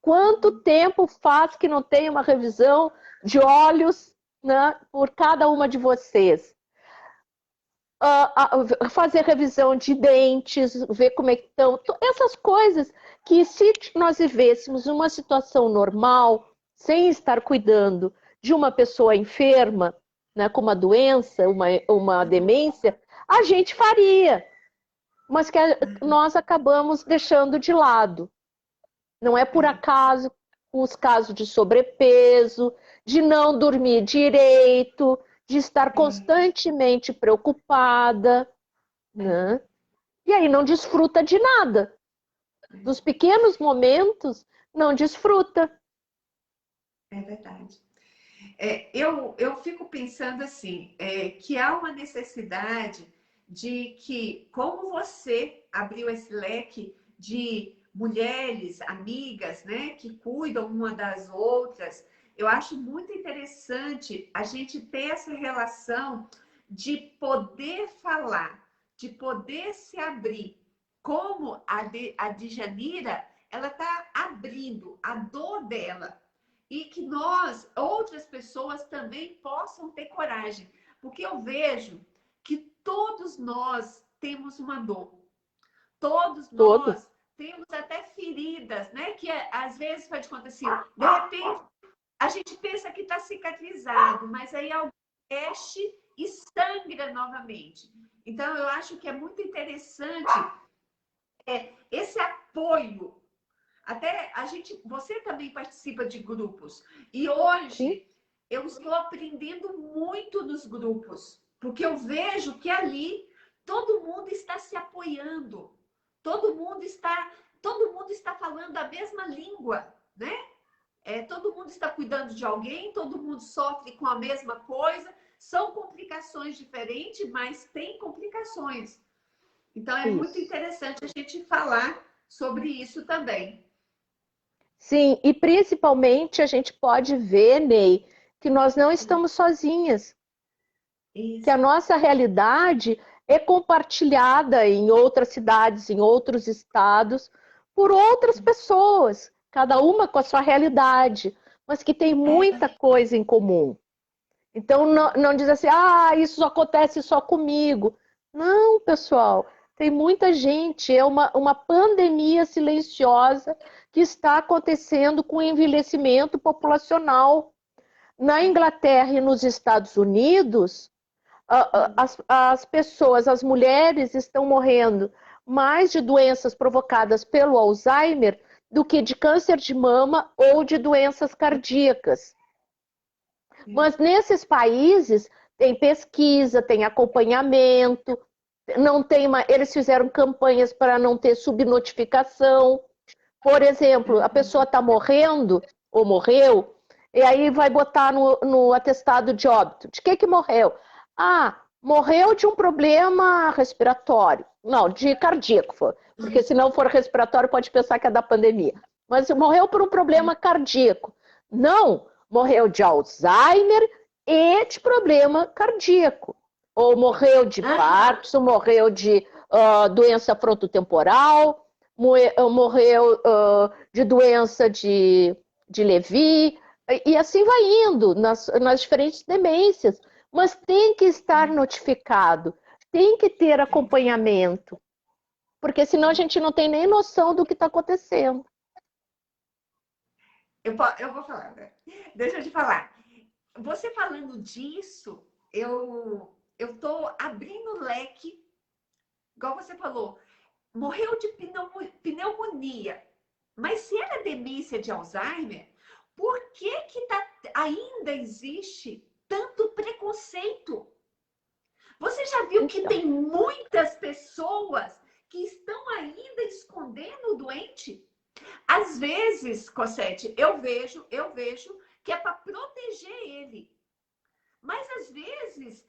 Quanto tempo faz que não tem uma revisão de olhos, né, por cada uma de vocês? Fazer revisão de dentes, ver como é que estão, essas coisas que se nós vivêssemos uma situação normal, sem estar cuidando de uma pessoa enferma, né, com uma doença, uma demência, a gente faria, mas que nós acabamos deixando de lado. Não é por acaso os casos de sobrepeso, de não dormir direito, de estar constantemente preocupada, né? E aí não desfruta de nada. Dos pequenos momentos, não desfruta. É verdade. Eu fico pensando assim, que há uma necessidade de que, como você abriu esse leque de mulheres, amigas, né, que cuidam uma das outras, eu acho muito interessante a gente ter essa relação de poder falar, de poder se abrir. Como a Djanira, ela está abrindo a dor dela. E que nós, outras pessoas, também possam ter coragem. Porque eu vejo que todos nós temos uma dor. Todos nós temos até feridas, né? Que às vezes faz de conta assim, de repente, a gente pensa que está cicatrizado, mas aí algo mexe e sangra novamente. Então, eu acho que é muito interessante esse apoio. Até você também participa de grupos. E hoje eu estou aprendendo muito nos grupos, porque eu vejo que ali todo mundo está se apoiando. Todo mundo está falando a mesma língua, né? Todo mundo está cuidando de alguém, todo mundo sofre com a mesma coisa. São complicações diferentes, mas tem complicações. Então é muito interessante a gente falar sobre isso também. Sim, e principalmente a gente pode ver, Ney, que nós não estamos sozinhas. Isso. Que a nossa realidade é compartilhada em outras cidades, em outros estados, por outras pessoas, cada uma com a sua realidade, mas que tem muita coisa em comum. Então não diz assim, isso acontece só comigo. Não, pessoal, tem muita gente, é uma pandemia silenciosa que está acontecendo com o envelhecimento populacional. Na Inglaterra e nos Estados Unidos, as pessoas, as mulheres estão morrendo mais de doenças provocadas pelo Alzheimer do que de câncer de mama ou de doenças cardíacas. Mas nesses países tem pesquisa, tem acompanhamento, eles fizeram campanhas para não ter subnotificação. Por exemplo, a pessoa está morrendo ou morreu, e aí vai botar no atestado de óbito. De que morreu? Morreu de um problema respiratório. Não, de cardíaco, porque se não for respiratório pode pensar que é da pandemia. Mas morreu por um problema cardíaco. Não, morreu de Alzheimer e de problema cardíaco. ou morreu de Parkinson, morreu de doença frontotemporal, morreu de doença de Levy, e assim vai indo nas diferentes demências. Mas tem que estar notificado, tem que ter acompanhamento, porque senão a gente não tem nem noção do que está acontecendo. Eu vou falar, né? Deixa eu te falar. Você falando disso, eu estou abrindo o leque, igual você falou, morreu de pneumonia, mas se era demência de Alzheimer, por que ainda existe tanto preconceito? Você já viu que tem muitas pessoas que estão ainda escondendo o doente? Às vezes, Cossete, eu vejo que é para proteger ele. Mas às vezes,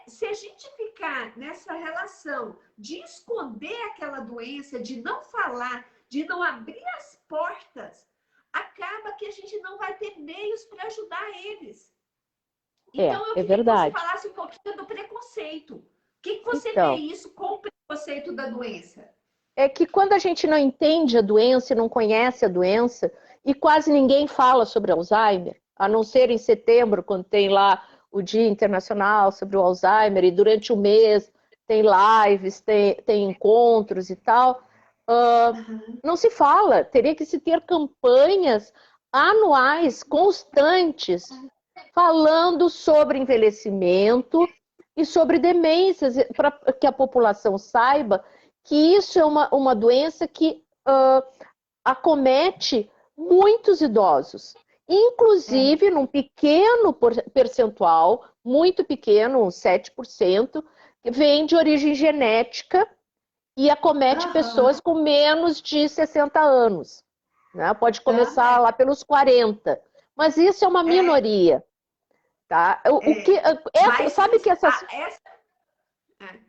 se a gente ficar nessa relação de esconder aquela doença, de não falar, de não abrir as portas, acaba que a gente não vai ter meios para ajudar eles. Então, eu queria que você falasse um pouquinho do preconceito. O que você vê isso com o preconceito da doença? É que quando a gente não entende a doença, não conhece a doença, e quase ninguém fala sobre Alzheimer, a não ser em setembro, quando tem lá o Dia Internacional sobre o Alzheimer, e durante o mês tem lives, tem encontros e tal, não se fala. Teria que se ter campanhas anuais, constantes, falando sobre envelhecimento e sobre demências, para que a população saiba que isso é uma doença que acomete muitos idosos. Inclusive, num pequeno percentual, muito pequeno, uns 7%, que vem de origem genética e acomete pessoas com menos de 60 anos. Né? Pode começar lá pelos 40. Mas isso é uma minoria. Tá? Sabe que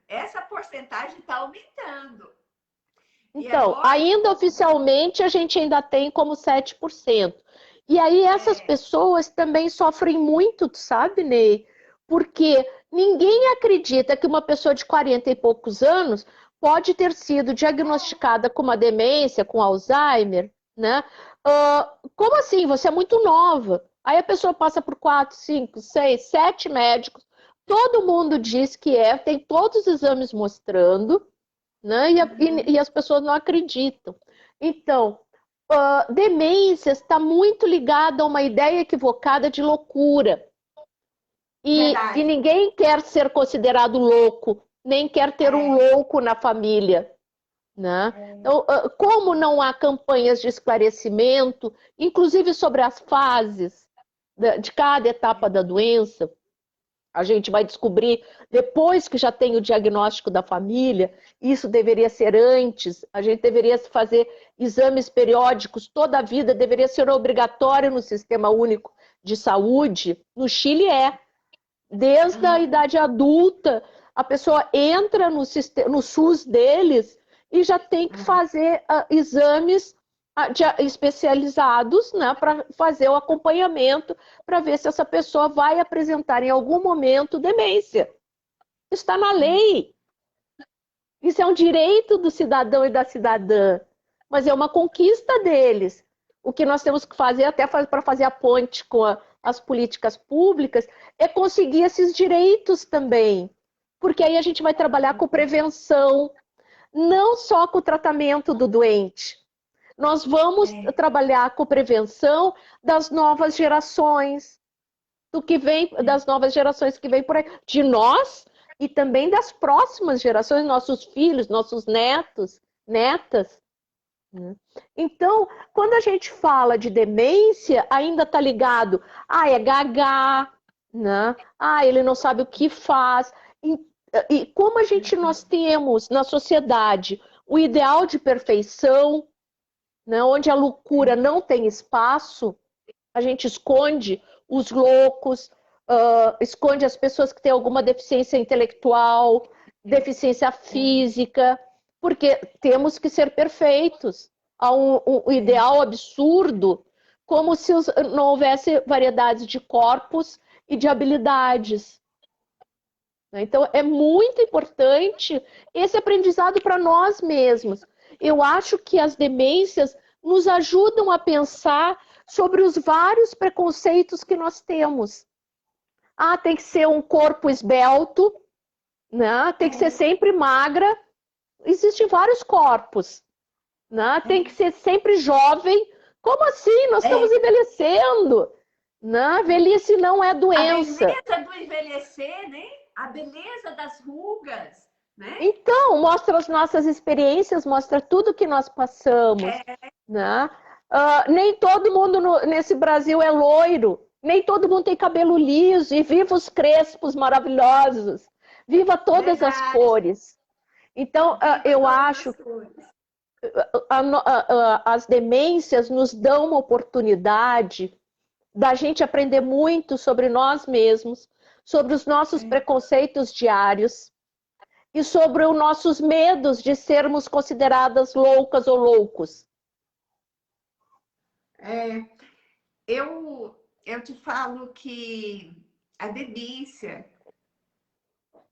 essa porcentagem está aumentando. Então, ainda oficialmente, a gente ainda tem como 7%. E aí essas pessoas também sofrem muito, sabe, Ney? Porque ninguém acredita que uma pessoa de 40 e poucos anos pode ter sido diagnosticada com uma demência, com Alzheimer, né? Como assim? Você é muito nova. Aí a pessoa passa por 4, 5, 6, 7 médicos. Todo mundo diz que tem todos os exames mostrando, né? E as pessoas não acreditam. Então, demência está muito ligada a uma ideia equivocada de loucura. E ninguém quer ser considerado louco, nem quer ter um louco na família. Né? Então, como não há campanhas de esclarecimento, inclusive sobre as fases de cada etapa da doença, a gente vai descobrir depois que já tem o diagnóstico da família, isso deveria ser antes, a gente deveria fazer exames periódicos toda a vida, deveria ser obrigatório no Sistema Único de Saúde. No Chile desde a idade adulta, a pessoa entra no SUS deles e já tem que fazer exames especializados, né, para fazer o acompanhamento, para ver se essa pessoa vai apresentar em algum momento demência. Está na lei. Isso é um direito do cidadão e da cidadã, mas é uma conquista deles. O que nós temos que fazer, até para fazer a ponte com as políticas públicas, é conseguir esses direitos também, porque aí a gente vai trabalhar com prevenção, não só com o tratamento do doente. Nós vamos trabalhar com prevenção das novas gerações, das novas gerações que vêm por aí, de nós e também das próximas gerações, nossos filhos, nossos netos, netas. Então, quando a gente fala de demência, ainda está ligado, é gaga, né? Ele não sabe o que faz. E como nós temos na sociedade o ideal de perfeição, né, onde a loucura não tem espaço, a gente esconde os loucos, esconde as pessoas que têm alguma deficiência intelectual, deficiência física, porque temos que ser perfeitos. Há um ideal absurdo, como se não houvesse variedades de corpos e de habilidades. Então, é muito importante esse aprendizado para nós mesmos. Eu acho que as demências nos ajudam a pensar sobre os vários preconceitos que nós temos. Ah, tem que ser um corpo esbelto, né? Tem que ser sempre magra. Existem vários corpos, né? Tem que ser sempre jovem. Como assim? Nós estamos envelhecendo. Né? Velhice não é doença. A beleza do envelhecer, né? A beleza das rugas, né? Então, mostra as nossas experiências, mostra tudo que nós passamos. Né? Nem todo mundo nesse Brasil é loiro, nem todo mundo tem cabelo liso, e viva os crespos maravilhosos, viva todas as cores. Então, eu acho que as demências nos dão uma oportunidade da gente aprender muito sobre nós mesmos, sobre os nossos preconceitos diários e sobre os nossos medos de sermos consideradas loucas ou loucos. Eu te falo que a demência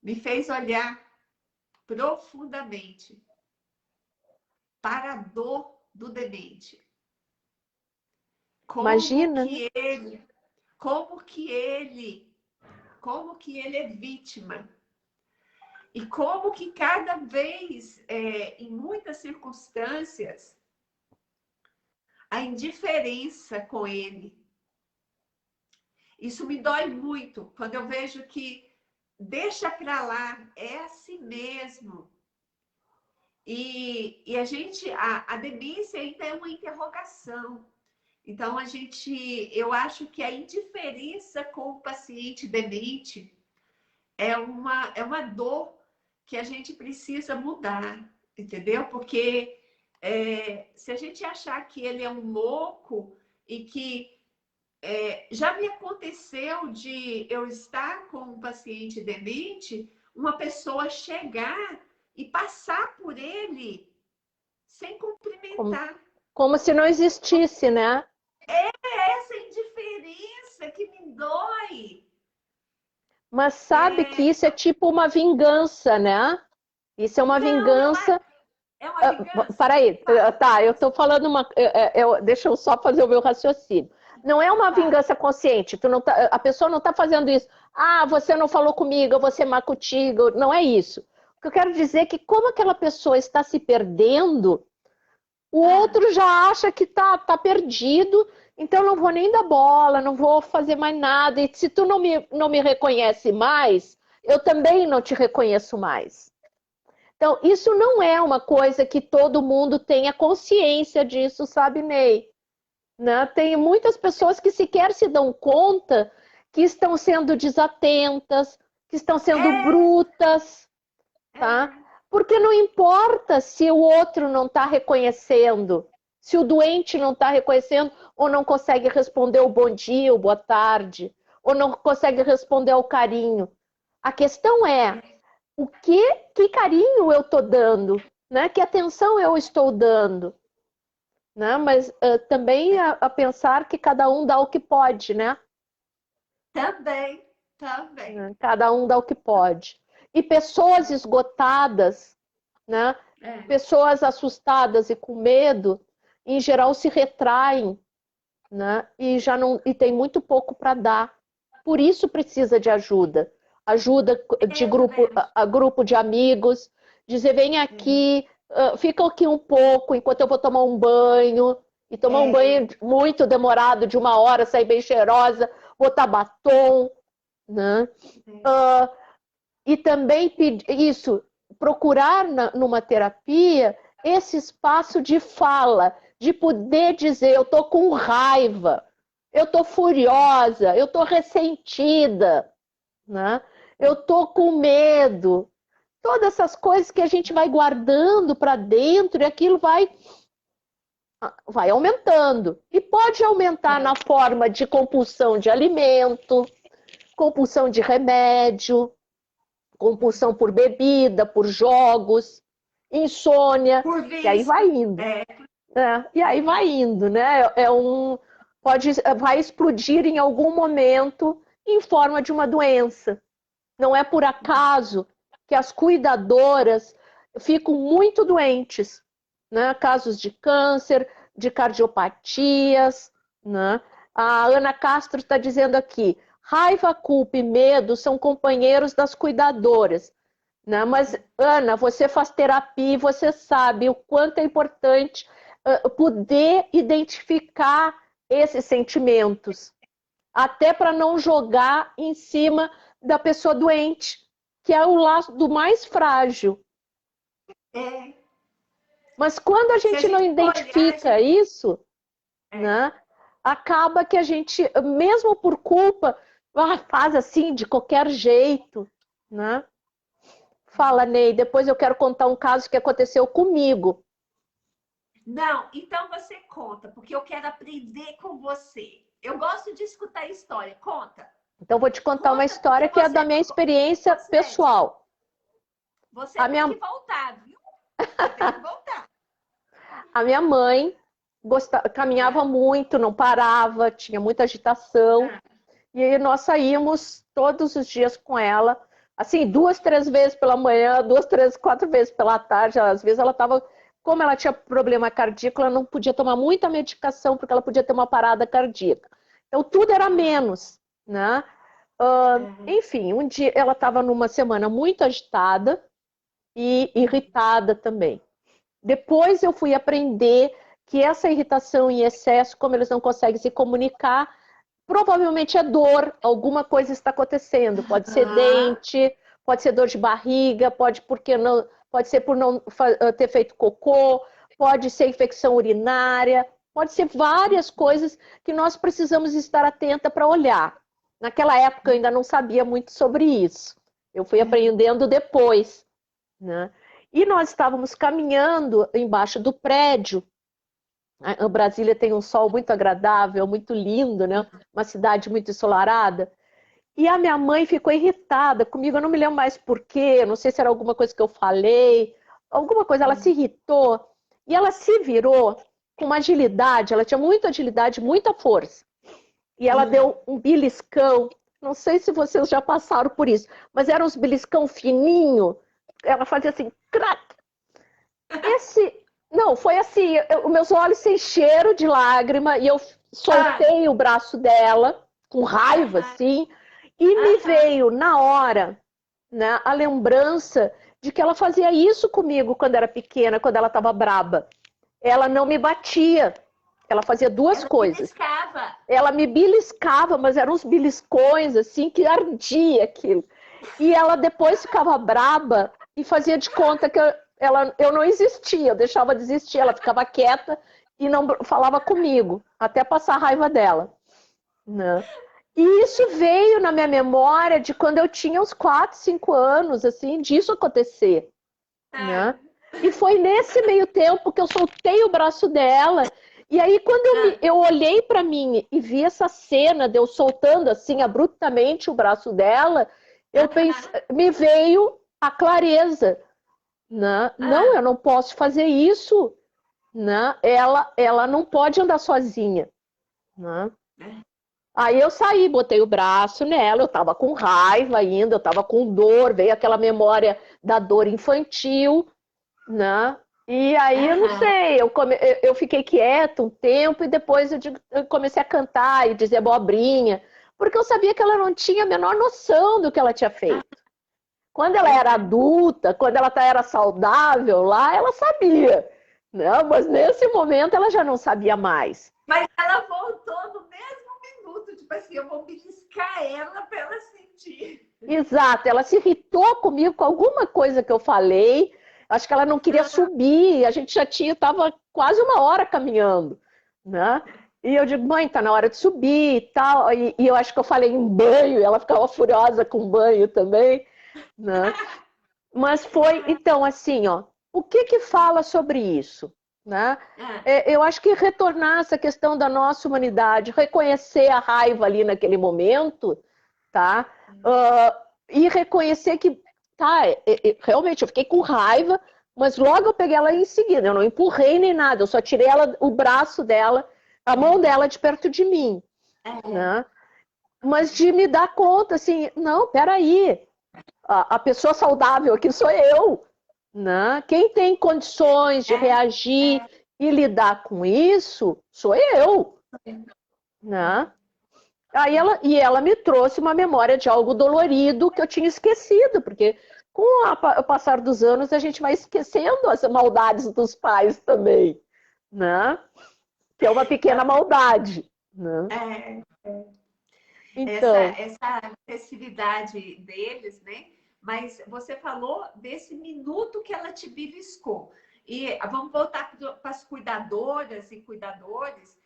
me fez olhar profundamente para a dor do demente. Imagina. Como que ele é vítima. E como que cada vez, em muitas circunstâncias, a indiferença com ele. Isso me dói muito quando eu vejo que deixa para lá, é assim mesmo. E a demência ainda é uma interrogação. Então, eu acho que a indiferença com o paciente demente é uma dor que a gente precisa mudar, entendeu? Porque se a gente achar que ele é um louco e que já me aconteceu de eu estar com um paciente demente, uma pessoa chegar e passar por ele sem cumprimentar. Como se não existisse, né? É essa indiferença que me dói. Mas sabe que isso é tipo uma vingança, né? Isso é uma vingança. É uma vingança. Peraí, tá, eu tô falando deixa eu só fazer o meu raciocínio. Não é uma vingança consciente, a pessoa não está fazendo isso. Ah, você não falou comigo, eu vou ser má contigo. Não é isso. O que eu quero dizer é que como aquela pessoa está se perdendo, o outro já acha que tá perdido, então não vou nem dar bola, não vou fazer mais nada. E se tu não me reconhece mais, eu também não te reconheço mais. Então, isso não é uma coisa que todo mundo tenha consciência disso, sabe, Ney? Né? Tem muitas pessoas que sequer se dão conta que estão sendo desatentas, que estão sendo brutas, tá? Porque não importa se o outro não está reconhecendo, se o doente não está reconhecendo, ou não consegue responder o bom dia, o boa tarde, ou não consegue responder ao carinho. A questão é, que carinho eu estou dando, né? Que atenção eu estou dando. Né? Mas também a pensar que cada um dá o que pode, né? Também. Cada um dá o que pode. E pessoas esgotadas, né? Pessoas assustadas e com medo, em geral se retraem, né? E tem muito pouco para dar. Por isso precisa de ajuda. Ajuda de grupo de amigos, dizer, vem aqui, fica aqui um pouco enquanto eu vou tomar um banho, e tomar um banho muito demorado, de 1 hora, sair bem cheirosa, botar batom, né? E também procurar numa terapia esse espaço de fala, de poder dizer, eu tô com raiva, eu tô furiosa, eu tô ressentida, né? Eu tô com medo. Todas essas coisas que a gente vai guardando para dentro e aquilo vai aumentando. E pode aumentar na forma de compulsão de alimento, compulsão de remédio, compulsão por bebida, por jogos, insônia, e aí vai indo. E aí vai indo, né? Vai explodir em algum momento em forma de uma doença. Não é por acaso que as cuidadoras ficam muito doentes, né? Casos de câncer, de cardiopatias, né? A Ana Castro está dizendo aqui, raiva, culpa e medo são companheiros das cuidadoras, né? Mas, Ana, você faz terapia e você sabe o quanto é importante poder identificar esses sentimentos, até para não jogar em cima da pessoa doente, que é o lado mais frágil. É. Mas quando a Se a gente não gente for olhar, identifica isso, né, acaba que a gente, mesmo por culpa, faz assim, de qualquer jeito, né? Fala, Ney, depois eu quero contar um caso que aconteceu comigo. Não, então você conta, porque eu quero aprender com você. Eu gosto de escutar história. Conta. Então, vou te contar uma Conta história porque que é da minha experiência pessoal. Você A tem minha, que voltar, viu? Você tem que voltar. a minha mãe caminhava muito, não parava, tinha muita agitação. E aí nós saímos todos os dias com ela, assim, 2, 3 vezes pela manhã, 2, 3, 4 vezes pela tarde. Às vezes ela estava, como ela tinha problema cardíaco, ela não podia tomar muita medicação, porque ela podia ter uma parada cardíaca. Então tudo era menos, né? Enfim, um dia ela estava numa semana muito agitada e irritada também. Depois eu fui aprender que essa irritação em excesso, como eles não conseguem se comunicar, provavelmente é dor, alguma coisa está acontecendo. Pode ser dente, pode ser dor de barriga, pode ser por não ter feito cocô, pode ser infecção urinária, pode ser várias coisas que nós precisamos estar atenta para olhar. Naquela época eu ainda não sabia muito sobre isso. Eu fui aprendendo depois, né? E nós estávamos caminhando embaixo do prédio. A Brasília tem um sol muito agradável, muito lindo, né? Uma cidade muito ensolarada. E a minha mãe ficou irritada comigo, eu não me lembro mais por quê, não sei se era alguma coisa que eu falei, alguma coisa, ela se irritou e ela se virou com uma agilidade, ela tinha muita agilidade, muita força. E ela deu um beliscão, não sei se vocês já passaram por isso, mas era uns beliscão fininho, ela fazia assim, crack. Não, foi assim, meus olhos se encheram de lágrima e eu soltei o braço dela com raiva, assim, e me veio na hora, né, a lembrança de que ela fazia isso comigo quando era pequena, quando ela estava braba. Ela não me batia, ela fazia duas coisas. Beliscava. Ela me beliscava, mas eram uns beliscões assim que ardia aquilo. E ela depois ficava braba e fazia de conta que eu não existia, eu deixava de existir, ela ficava quieta e não falava comigo, até passar a raiva dela, né? E isso veio na minha memória de quando eu tinha uns 4, 5 anos, assim, disso acontecer, né? E foi nesse meio tempo que eu soltei o braço dela. E aí, quando eu olhei para mim e vi essa cena de eu soltando assim abruptamente o braço dela, me veio a clareza, né? Não, eu não posso fazer isso, né? Ela não pode andar sozinha, né? Aí eu saí, botei o braço nela, eu tava com raiva ainda, eu tava com dor, veio aquela memória da dor infantil, né? E aí, eu não sei, eu fiquei quieta um tempo e depois eu comecei a cantar e dizer abobrinha, porque eu sabia que ela não tinha a menor noção do que ela tinha feito. Quando ela era adulta, quando ela era saudável lá, ela sabia, né? Mas nesse momento ela já não sabia mais. Mas ela voltou no mesmo minuto, tipo assim, eu vou beliscar ela para ela sentir. Exato, ela se irritou comigo com alguma coisa que eu falei. Acho que ela não queria subir, a gente já estava quase 1 hora caminhando, né? E eu digo, mãe, tá na hora de subir e tal. E eu acho que eu falei em banho, e ela ficava furiosa com banho também, né? Mas foi, então, assim, ó, o que fala sobre isso, né? Eu acho que retornar essa questão da nossa humanidade, reconhecer a raiva ali naquele momento, tá? E reconhecer que tá, realmente eu fiquei com raiva, mas logo eu peguei ela em seguida, eu não empurrei nem nada, eu só tirei o braço dela, a mão dela de perto de mim, né? Mas de me dar conta, assim, não, peraí, A pessoa saudável aqui sou eu, né? Quem tem condições de reagir e lidar com isso sou eu, né? Aí ela me trouxe uma memória de algo dolorido que eu tinha esquecido, porque com o passar dos anos a gente vai esquecendo as maldades dos pais também, né? Que é uma pequena maldade, né? Então, essa agressividade deles, né? Mas você falou desse minuto que ela te beliscou. E vamos voltar para as cuidadoras e cuidadores,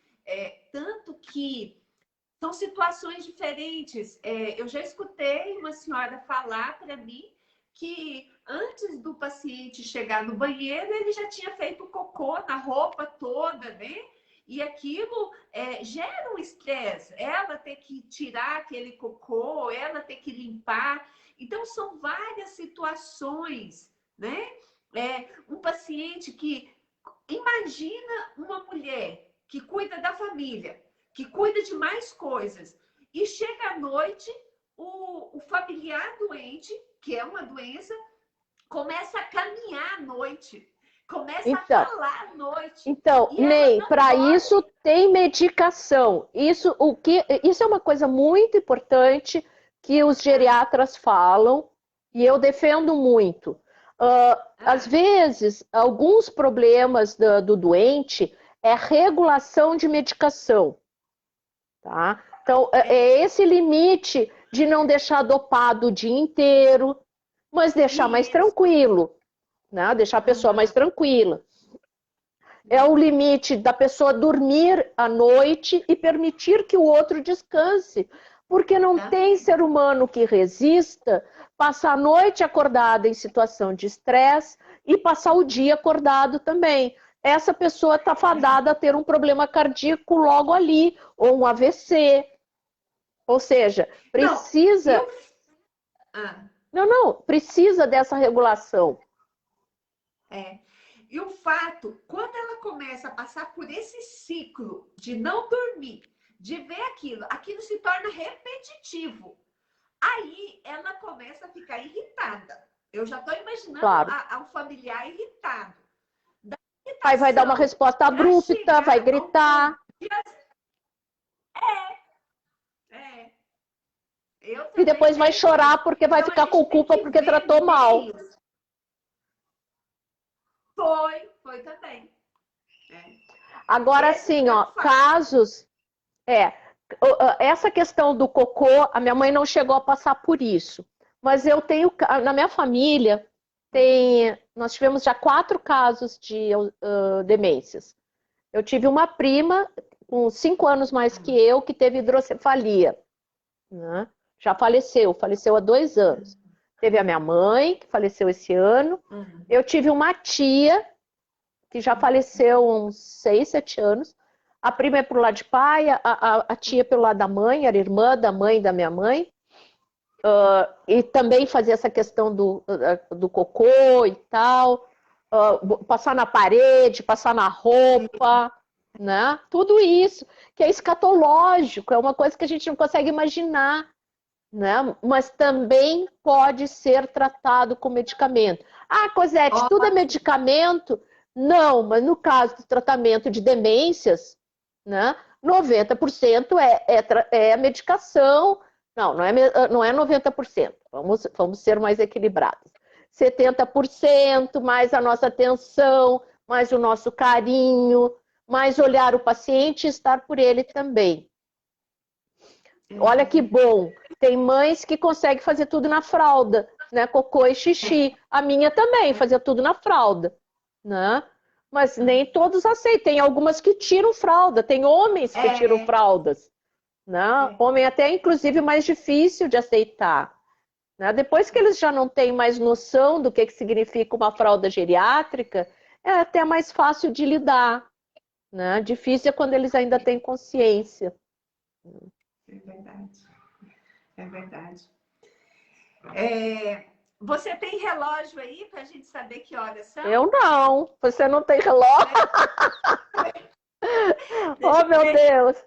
tanto que são situações diferentes. Eu já escutei uma senhora falar para mim que antes do paciente chegar no banheiro, ele já tinha feito cocô na roupa toda, né? E aquilo gera um estresse. Ela ter que tirar aquele cocô, ela ter que limpar. Então, são várias situações, né? Um paciente que... Imagina uma mulher que cuida da família, que cuida de mais coisas, e chega à noite, o familiar doente, que é uma doença, começa a caminhar à noite, começa a então, falar à noite. então, E ela Ney, não para dorme. isso tem medicação. Isso é uma coisa muito importante que os geriatras falam e eu defendo muito. Às vezes, alguns problemas do doente é regulação de medicação, tá? Então, é esse limite de não deixar dopado o dia inteiro, mas deixar mais Isso. tranquilo, né? Deixar a pessoa mais tranquila. É o limite da pessoa dormir à noite e permitir que o outro descanse. Porque não tem ser humano que resista passar a noite acordado em situação de estresse e passar o dia acordado também. Essa pessoa está fadada a ter um problema cardíaco logo ali, ou um AVC. Ou seja, Não, precisa. eu... Não, precisa dessa regulação. E o fato, quando ela começa a passar por esse ciclo de não dormir, de ver aquilo se torna repetitivo. Aí ela começa a ficar irritada. Eu já estou imaginando Claro. o familiar irritado. Da Aí vai dar uma irritação resposta para abrupta, vai chegar ao gritar. ponto de... Eu E também depois vai tenho isso. chorar porque vai Então a ficar com gente tem culpa que porque ver tratou mal. meios. Foi também. Agora Esse sim, é um ó, fato. casos. Essa questão do cocô, a minha mãe não chegou a passar por isso. Mas eu tenho, na minha família, nós tivemos já 4 casos de demências. Eu tive uma prima com 5 anos mais que eu, que teve hidrocefalia, né? Já faleceu há 2 anos. Teve a minha mãe, que faleceu esse ano. Eu tive uma tia, que já faleceu há uns 6, 7 anos. A prima é pro lado de pai, a tia pelo lado da mãe, era irmã da mãe da minha mãe. E também fazia essa questão do cocô e tal. Passar na parede, passar na roupa, né? Tudo isso, que é escatológico, é uma coisa que a gente não consegue imaginar, né? Mas também pode ser tratado com medicamento. Ah, Cosete, tudo é medicamento? Não, mas no caso do tratamento de demências, né, 90% é medicação. Não é 90%. Vamos ser mais equilibrados. 70% mais a nossa atenção, mais o nosso carinho, mais olhar o paciente e estar por ele também. Olha que bom. Tem mães que conseguem fazer tudo na fralda, né? Cocô e xixi. A minha também fazia tudo na fralda, né? Mas nem todos aceitam. Tem algumas que tiram fralda. Tem homens que tiram fraldas, né? Homem até inclusive mais difícil de aceitar, né? Depois que eles já não têm mais noção do que significa uma fralda geriátrica, é até mais fácil de lidar, né? Difícil é quando eles ainda têm consciência. É verdade. É verdade. Você tem relógio aí para a gente saber que horas são? Eu não. Você não tem relógio? Oh, meu Deus.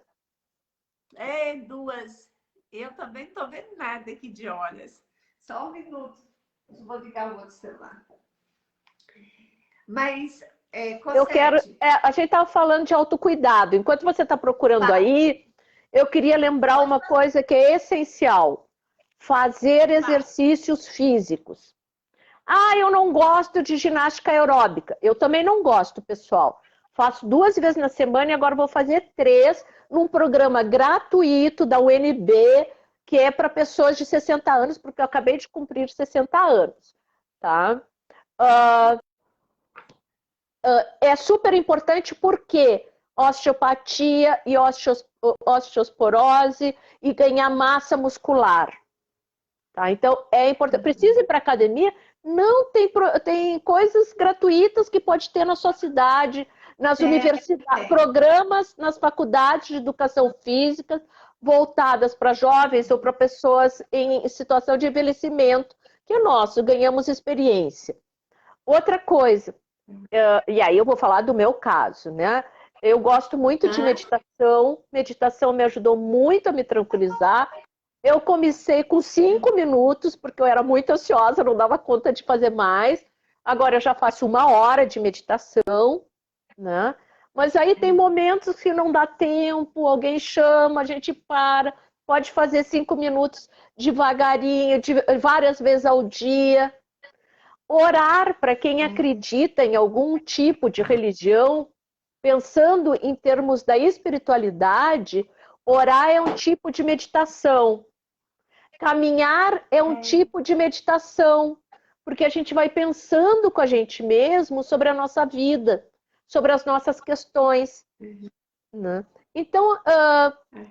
2. Eu também não estou vendo nada aqui de horas. Só um minuto. Vou ligar o outro celular. Mas, Eu quero. Cosete, A gente estava falando de autocuidado. Enquanto você está procurando fala, aí, eu queria lembrar uma coisa que é essencial: fazer fala. exercícios físicos. Ah, eu não gosto de ginástica aeróbica. Eu também não gosto, pessoal. Faço 2 vezes na semana e agora vou fazer 3 num programa gratuito da UNB, que é para pessoas de 60 anos, porque eu acabei de cumprir 60 anos, tá? É super importante porque osteopatia e osteosporose e ganhar massa muscular. Tá? Então, é importante. Precisa ir para a academia? Não, tem coisas gratuitas que pode ter na sua cidade, nas universidades, programas nas faculdades de educação física voltadas para jovens ou para pessoas em situação de envelhecimento, que é nosso, ganhamos experiência. Outra coisa, e aí eu vou falar do meu caso, né? Eu gosto muito de meditação, meditação me ajudou muito a me tranquilizar. Eu comecei com 5 minutos, porque eu era muito ansiosa, não dava conta de fazer mais. Agora eu já faço 1 hora de meditação, né? Mas aí tem momentos que não dá tempo, alguém chama, a gente para, pode fazer 5 minutos devagarinho, várias vezes ao dia. Orar, para quem acredita em algum tipo de religião, pensando em termos da espiritualidade, orar é um tipo de meditação. Caminhar é um tipo de meditação, porque a gente vai pensando com a gente mesmo sobre a nossa vida, sobre as nossas questões. Né? Então,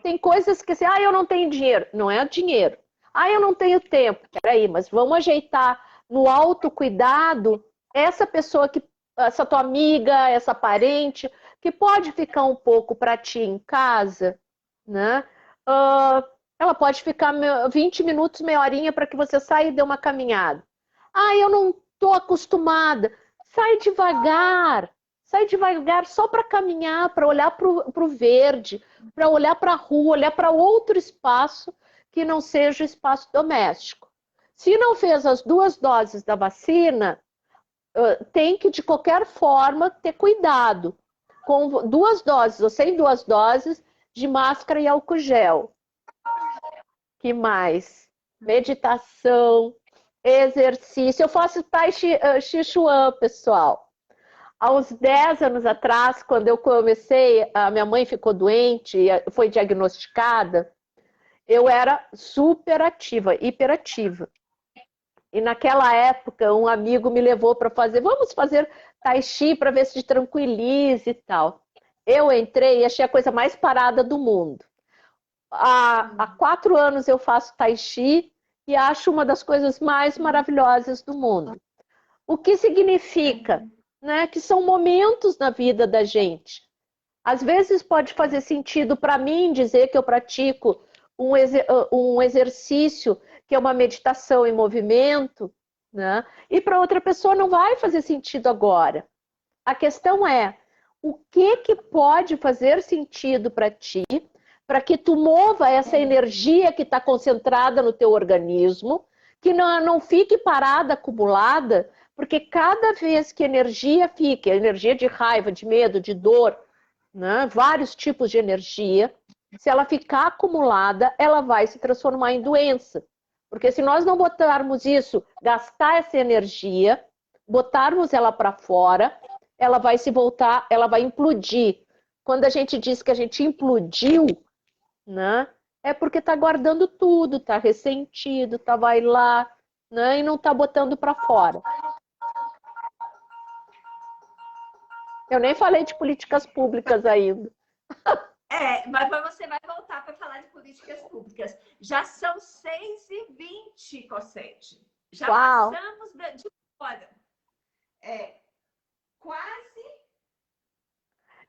tem coisas que assim, eu não tenho dinheiro. Não é dinheiro. Eu não tenho tempo. Peraí, mas vamos ajeitar no autocuidado essa pessoa essa tua amiga, essa parente, que pode ficar um pouco para ti em casa, né? Ela pode ficar 20 minutos, meia horinha para que você saia e dê uma caminhada. Eu não estou acostumada. Sai devagar só para caminhar, para olhar para o verde, para olhar para a rua, olhar para outro espaço que não seja o espaço doméstico. Se não fez as 2 doses da vacina, tem que, de qualquer forma, ter cuidado com 2 doses ou sem 2 doses de máscara e álcool gel. Que mais? Meditação, exercício. Eu faço Tai Chi Chuan, pessoal. Há uns 10 anos atrás, quando eu comecei, a minha mãe ficou doente e foi diagnosticada, eu era super ativa, hiperativa. E naquela época, um amigo me levou para vamos fazer Tai Chi para ver se te tranquiliza e tal. Eu entrei e achei a coisa mais parada do mundo. Há 4 anos eu faço Tai Chi e acho uma das coisas mais maravilhosas do mundo. O que significa? Né, que são momentos na vida da gente. Às vezes pode fazer sentido para mim dizer que eu pratico um exercício que é uma meditação em movimento, né? E para outra pessoa não vai fazer sentido agora. A questão é, o que pode fazer sentido para ti, para que tu mova essa energia que está concentrada no teu organismo, que não fique parada, acumulada, porque cada vez que energia energia de raiva, de medo, de dor, né, vários tipos de energia, se ela ficar acumulada, ela vai se transformar em doença. Porque se nós não botarmos isso, gastar essa energia, botarmos ela para fora, ela vai se voltar, ela vai implodir. Quando a gente diz que a gente implodiu, né, é porque está guardando tudo, está ressentido, vai lá, né, e não está botando para fora. Eu nem falei de políticas públicas ainda. Mas você vai voltar para falar de políticas públicas. Já são 6h20, Cosete. Já passamos de hora.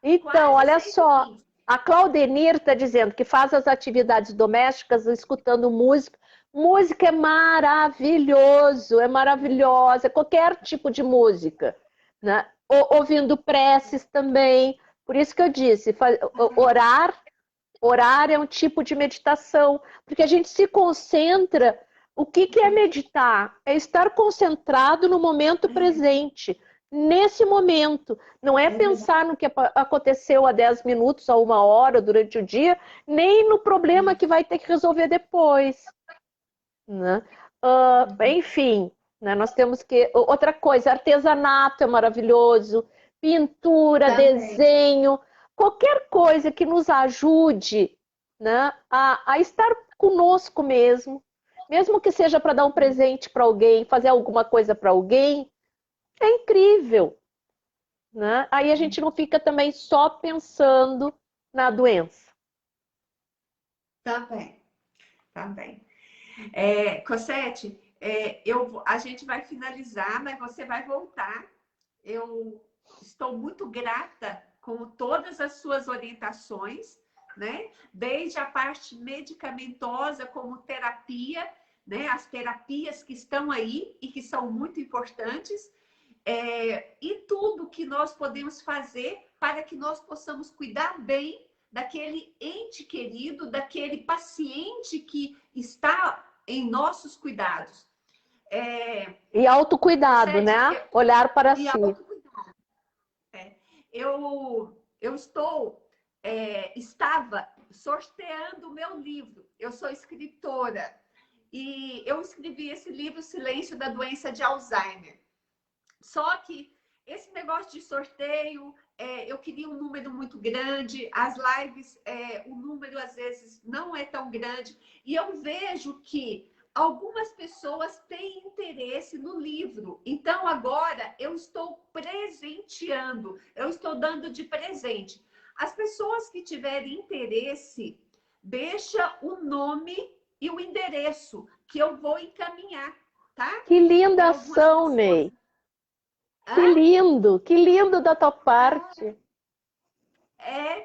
Então, olha 6h20. só. A Claudenir está dizendo que faz as atividades domésticas escutando música. Música é maravilhoso, é maravilhosa, qualquer tipo de música, né? Ouvindo preces também. Por isso que eu disse, orar é um tipo de meditação, porque a gente se concentra O que que é meditar? É estar concentrado no momento presente, nesse momento. Não é pensar no que aconteceu há 10 minutos, a 1 hora, durante o dia, nem no problema que vai ter que resolver depois, né? Enfim, né, nós temos que... Outra coisa, artesanato é maravilhoso, pintura, Também. desenho, qualquer coisa que nos ajude, né, a estar conosco mesmo que seja para dar um presente para alguém, fazer alguma coisa para alguém, é incrível, né? Aí a gente não fica também só pensando na doença. Também, também. Cosete, a gente vai finalizar, mas você vai voltar. Eu estou muito grata com todas as suas orientações, né? Desde a parte medicamentosa, como terapia, né? As terapias que estão aí e que são muito importantes, e tudo que nós podemos fazer para que nós possamos cuidar bem daquele ente querido, daquele paciente que está em nossos cuidados. E autocuidado, Cosete, né? Olhar para e si. autocuidado. Eu estava sorteando o meu livro. Eu sou escritora e eu escrevi esse livro, Silêncio da Doença de Alzheimer. Só que esse negócio de sorteio, eu queria um número muito grande, as lives, o número às vezes não é tão grande, e eu vejo que algumas pessoas têm interesse no livro. Então, agora eu estou presenteando, eu estou dando de presente. As pessoas que tiverem interesse, deixa o nome e o endereço, que eu vou encaminhar, tá? Que linda Tem algumas ação, pessoas... Ney. Que lindo da tua parte.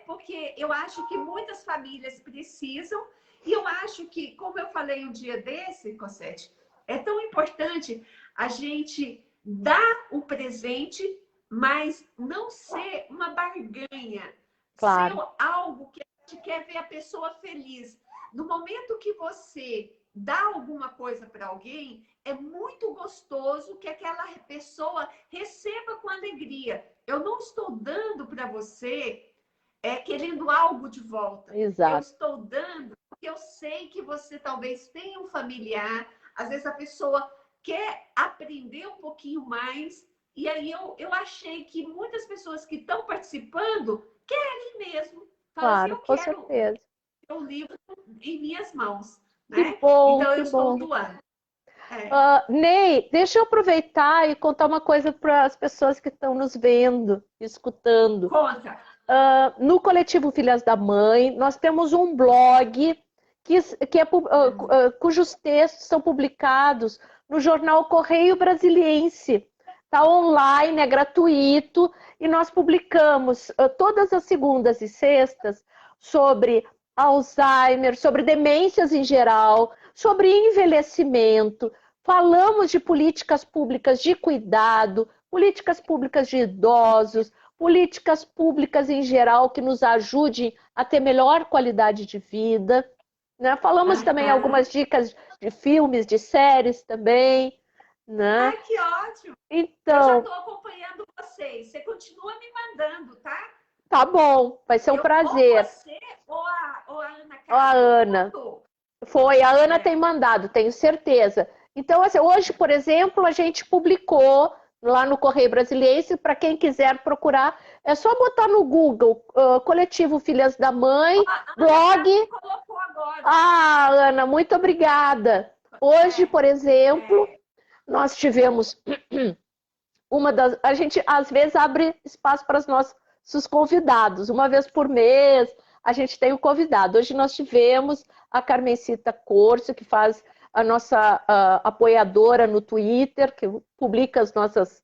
Porque eu acho que muitas famílias precisam, e eu acho que, como eu falei um dia desse, Cosete, é tão importante a gente dar o presente, mas não ser uma barganha, ser Claro, algo que a gente quer ver a pessoa feliz. No momento que você dá alguma coisa para alguém, é muito gostoso que aquela pessoa receba com alegria. Eu não estou dando para você querendo algo de volta. Eu exato. estou dando porque eu sei que você talvez tenha um familiar, às vezes a pessoa quer aprender um pouquinho mais, e aí eu achei que muitas pessoas que estão participando querem mesmo. Fala assim, Claro, eu com quero certeza. o livro em minhas mãos, Que né? bom, Então que eu estou bom. doando. É. Ney, deixa eu aproveitar e contar uma coisa para as pessoas que estão nos vendo, escutando. Conta. No Coletivo Filhas da Mãe, nós temos um blog cujos textos são publicados no jornal Correio Brasiliense. Está online, é gratuito, e nós publicamos todas as segundas e sextas sobre Alzheimer, sobre demências em geral, sobre envelhecimento. Falamos de políticas públicas de cuidado, políticas públicas de idosos, políticas públicas em geral que nos ajudem a ter melhor qualidade de vida, né? Falamos também Aham. algumas dicas de filmes, de séries também, né? Ai, que ótimo! Eu já Então, estou acompanhando vocês. Você continua me mandando, tá? tá bom, vai ser um Ou prazer. você ou a Ana Ó, a Carla que Ana, mandou. a Ana É. tem mandado, tenho certeza. Então, assim, hoje, por exemplo, a gente publicou lá no Correio Brasiliense, para quem quiser procurar, é só botar no Google, Coletivo Filhas da Mãe, A Ana blog. Carla me colocou agora. Ah, Ana, muito obrigada. Hoje, É, por exemplo, é. nós tivemos a gente às vezes abre espaço para os nossos convidados. Uma vez por mês a gente tem o convidado. Hoje nós tivemos a Carmencita Corso, que faz a nossa apoiadora no Twitter, que publica as nossas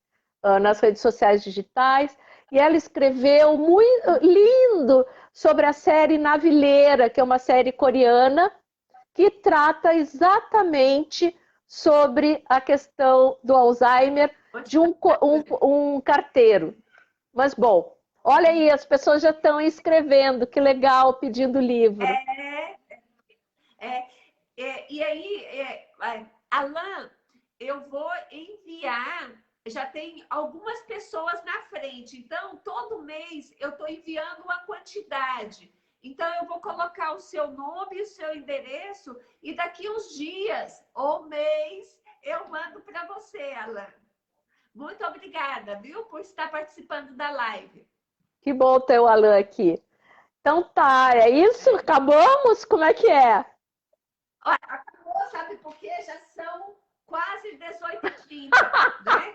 nas redes sociais digitais. E ela escreveu muito lindo sobre a série Navileira, que é uma série coreana que trata exatamente sobre a questão do Alzheimer de um carteiro. Mas, bom, olha aí, as pessoas já estão escrevendo, que legal, pedindo livro. É, e aí, Alan, eu vou enviar, já tem algumas pessoas na frente, então todo mês eu estou enviando uma quantidade. Então eu vou colocar o seu nome e o seu endereço e daqui uns dias ou mês eu mando para você, Alan. Muito obrigada, viu, por estar participando da live. Que bom ter o Alan aqui. Então tá, é isso? Acabamos? Como é que é? Olha, acabou, sabe por quê? Já são quase 18h30, né?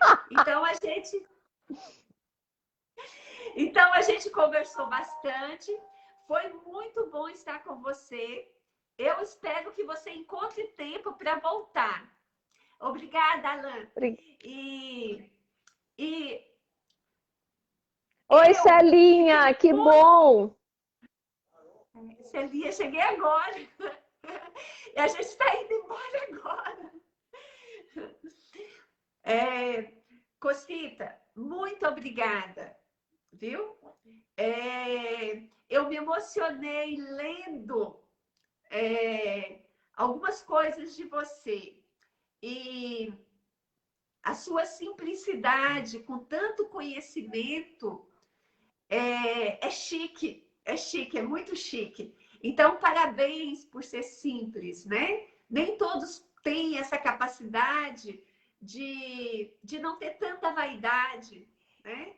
Então a gente conversou bastante. Foi muito bom estar com você. Eu espero que você encontre tempo para voltar. Obrigada, Alan. Oi, Celinha, que bom! Celinha, cheguei agora. E a gente está indo embora agora. Cosita, muito obrigada, viu? Eu me emocionei lendo algumas coisas de você. E a sua simplicidade, com tanto conhecimento, é chique, é muito chique. Então, parabéns por ser simples, né? Nem todos têm essa capacidade de não ter tanta vaidade, né?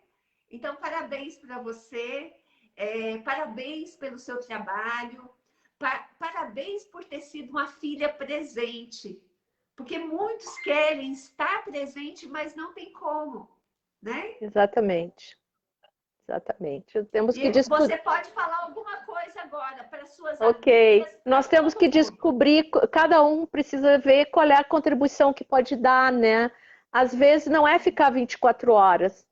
Então, parabéns para você, parabéns pelo seu trabalho, parabéns por ter sido uma filha presente, porque muitos querem estar presente, mas não tem como, né? Exatamente. Exatamente. Temos que Você pode falar alguma coisa agora para suas amigas. Ok. Nós temos que descobrir, cada um precisa ver qual é a contribuição que pode dar, né? Às vezes não é ficar 24 horas,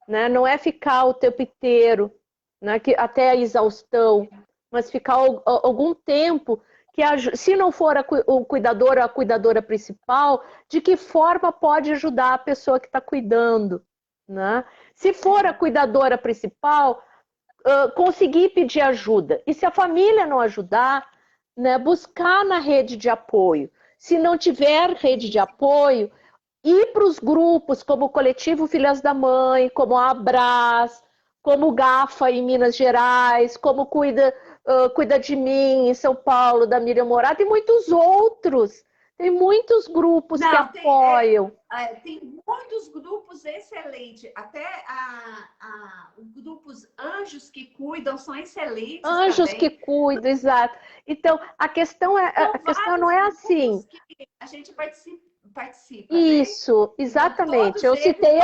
né? Não é ficar o tempo inteiro, né? Até a exaustão, mas ficar algum tempo que, se não for o cuidador ou a cuidadora principal, de que forma pode ajudar a pessoa que está cuidando, né? Se for a cuidadora principal, conseguir pedir ajuda. E se a família não ajudar, né, buscar na rede de apoio. Se não tiver rede de apoio, ir para os grupos como o Coletivo Filhas da Mãe, como a Abras, como o GAFA em Minas Gerais, como Cuida de Mim em São Paulo, da Miriam Morato, e muitos outros. Tem muitos grupos que apoiam. Tem muitos grupos excelentes. Até os grupos Anjos que Cuidam são excelentes. Anjos também. que cuidam, exato. Então, a questão não é assim. Que a gente participa. Isso, né? exatamente. Então, eu citei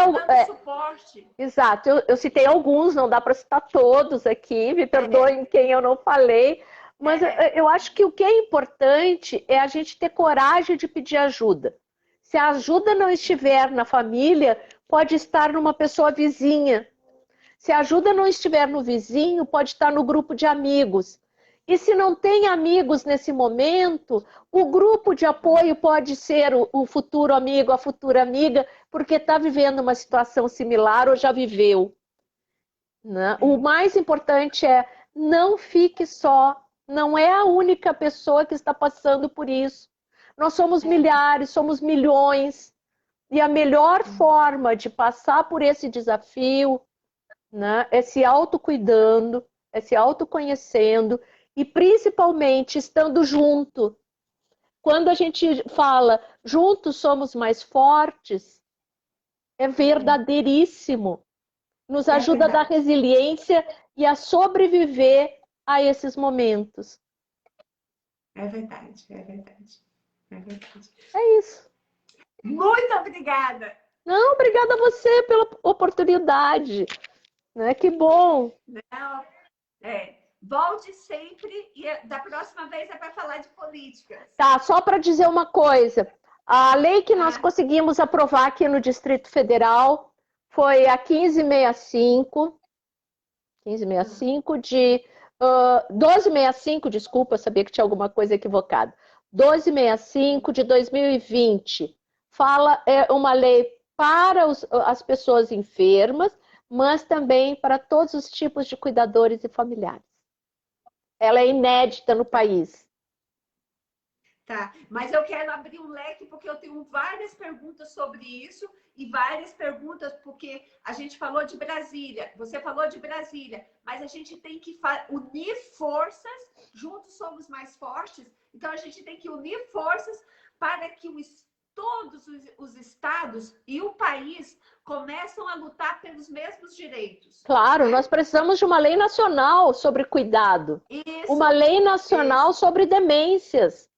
suporte. Exato, eu citei alguns, não dá para citar todos aqui, me perdoem quem eu não falei, mas eu acho que o que é importante é a gente ter coragem de pedir ajuda. Se a ajuda não estiver na família, pode estar numa pessoa vizinha. Se a ajuda não estiver no vizinho, pode estar no grupo de amigos. E se não tem amigos nesse momento, o grupo de apoio pode ser o futuro amigo, a futura amiga, porque está vivendo uma situação similar ou já viveu. Né? O mais importante é não fique só. Não é a única pessoa que está passando por isso. Nós somos milhares, somos milhões. E a melhor forma de passar por esse desafio, né, é se autocuidando, é se autoconhecendo e principalmente estando junto. Quando a gente fala juntos somos mais fortes, é verdadeiríssimo. Nos ajuda a dar resiliência e a sobreviver a esses momentos. É verdade, é verdade. É verdade. É isso. Muito obrigada. Não, obrigada a você pela oportunidade. Né? Que bom. Não, volte sempre e da próxima vez é para falar de políticas. Tá, só para dizer uma coisa. A lei que nós conseguimos aprovar aqui no Distrito Federal foi a 1565 de 1265, desculpa, eu sabia que tinha alguma coisa equivocada. 1265 de 2020. É uma lei para as pessoas enfermas, mas também para todos os tipos de cuidadores e familiares. Ela é inédita no país. Tá, mas eu quero abrir um leque porque eu tenho várias perguntas sobre isso e várias perguntas porque a gente falou de Brasília, você falou de Brasília, mas a gente tem que unir forças, juntos somos mais fortes, então a gente tem que unir forças para que todos os estados e o país começam a lutar pelos mesmos direitos. Claro, nós precisamos de uma lei nacional sobre cuidado, uma lei nacional sobre demências.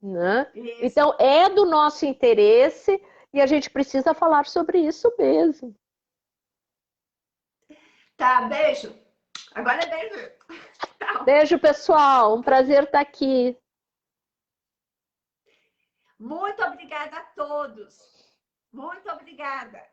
Né? Então, é do nosso interesse e a gente precisa falar sobre isso mesmo. Tá, beijo. Agora é beijo. Tchau. Beijo, pessoal. Um prazer estar aqui. Muito obrigada a todos. Muito obrigada.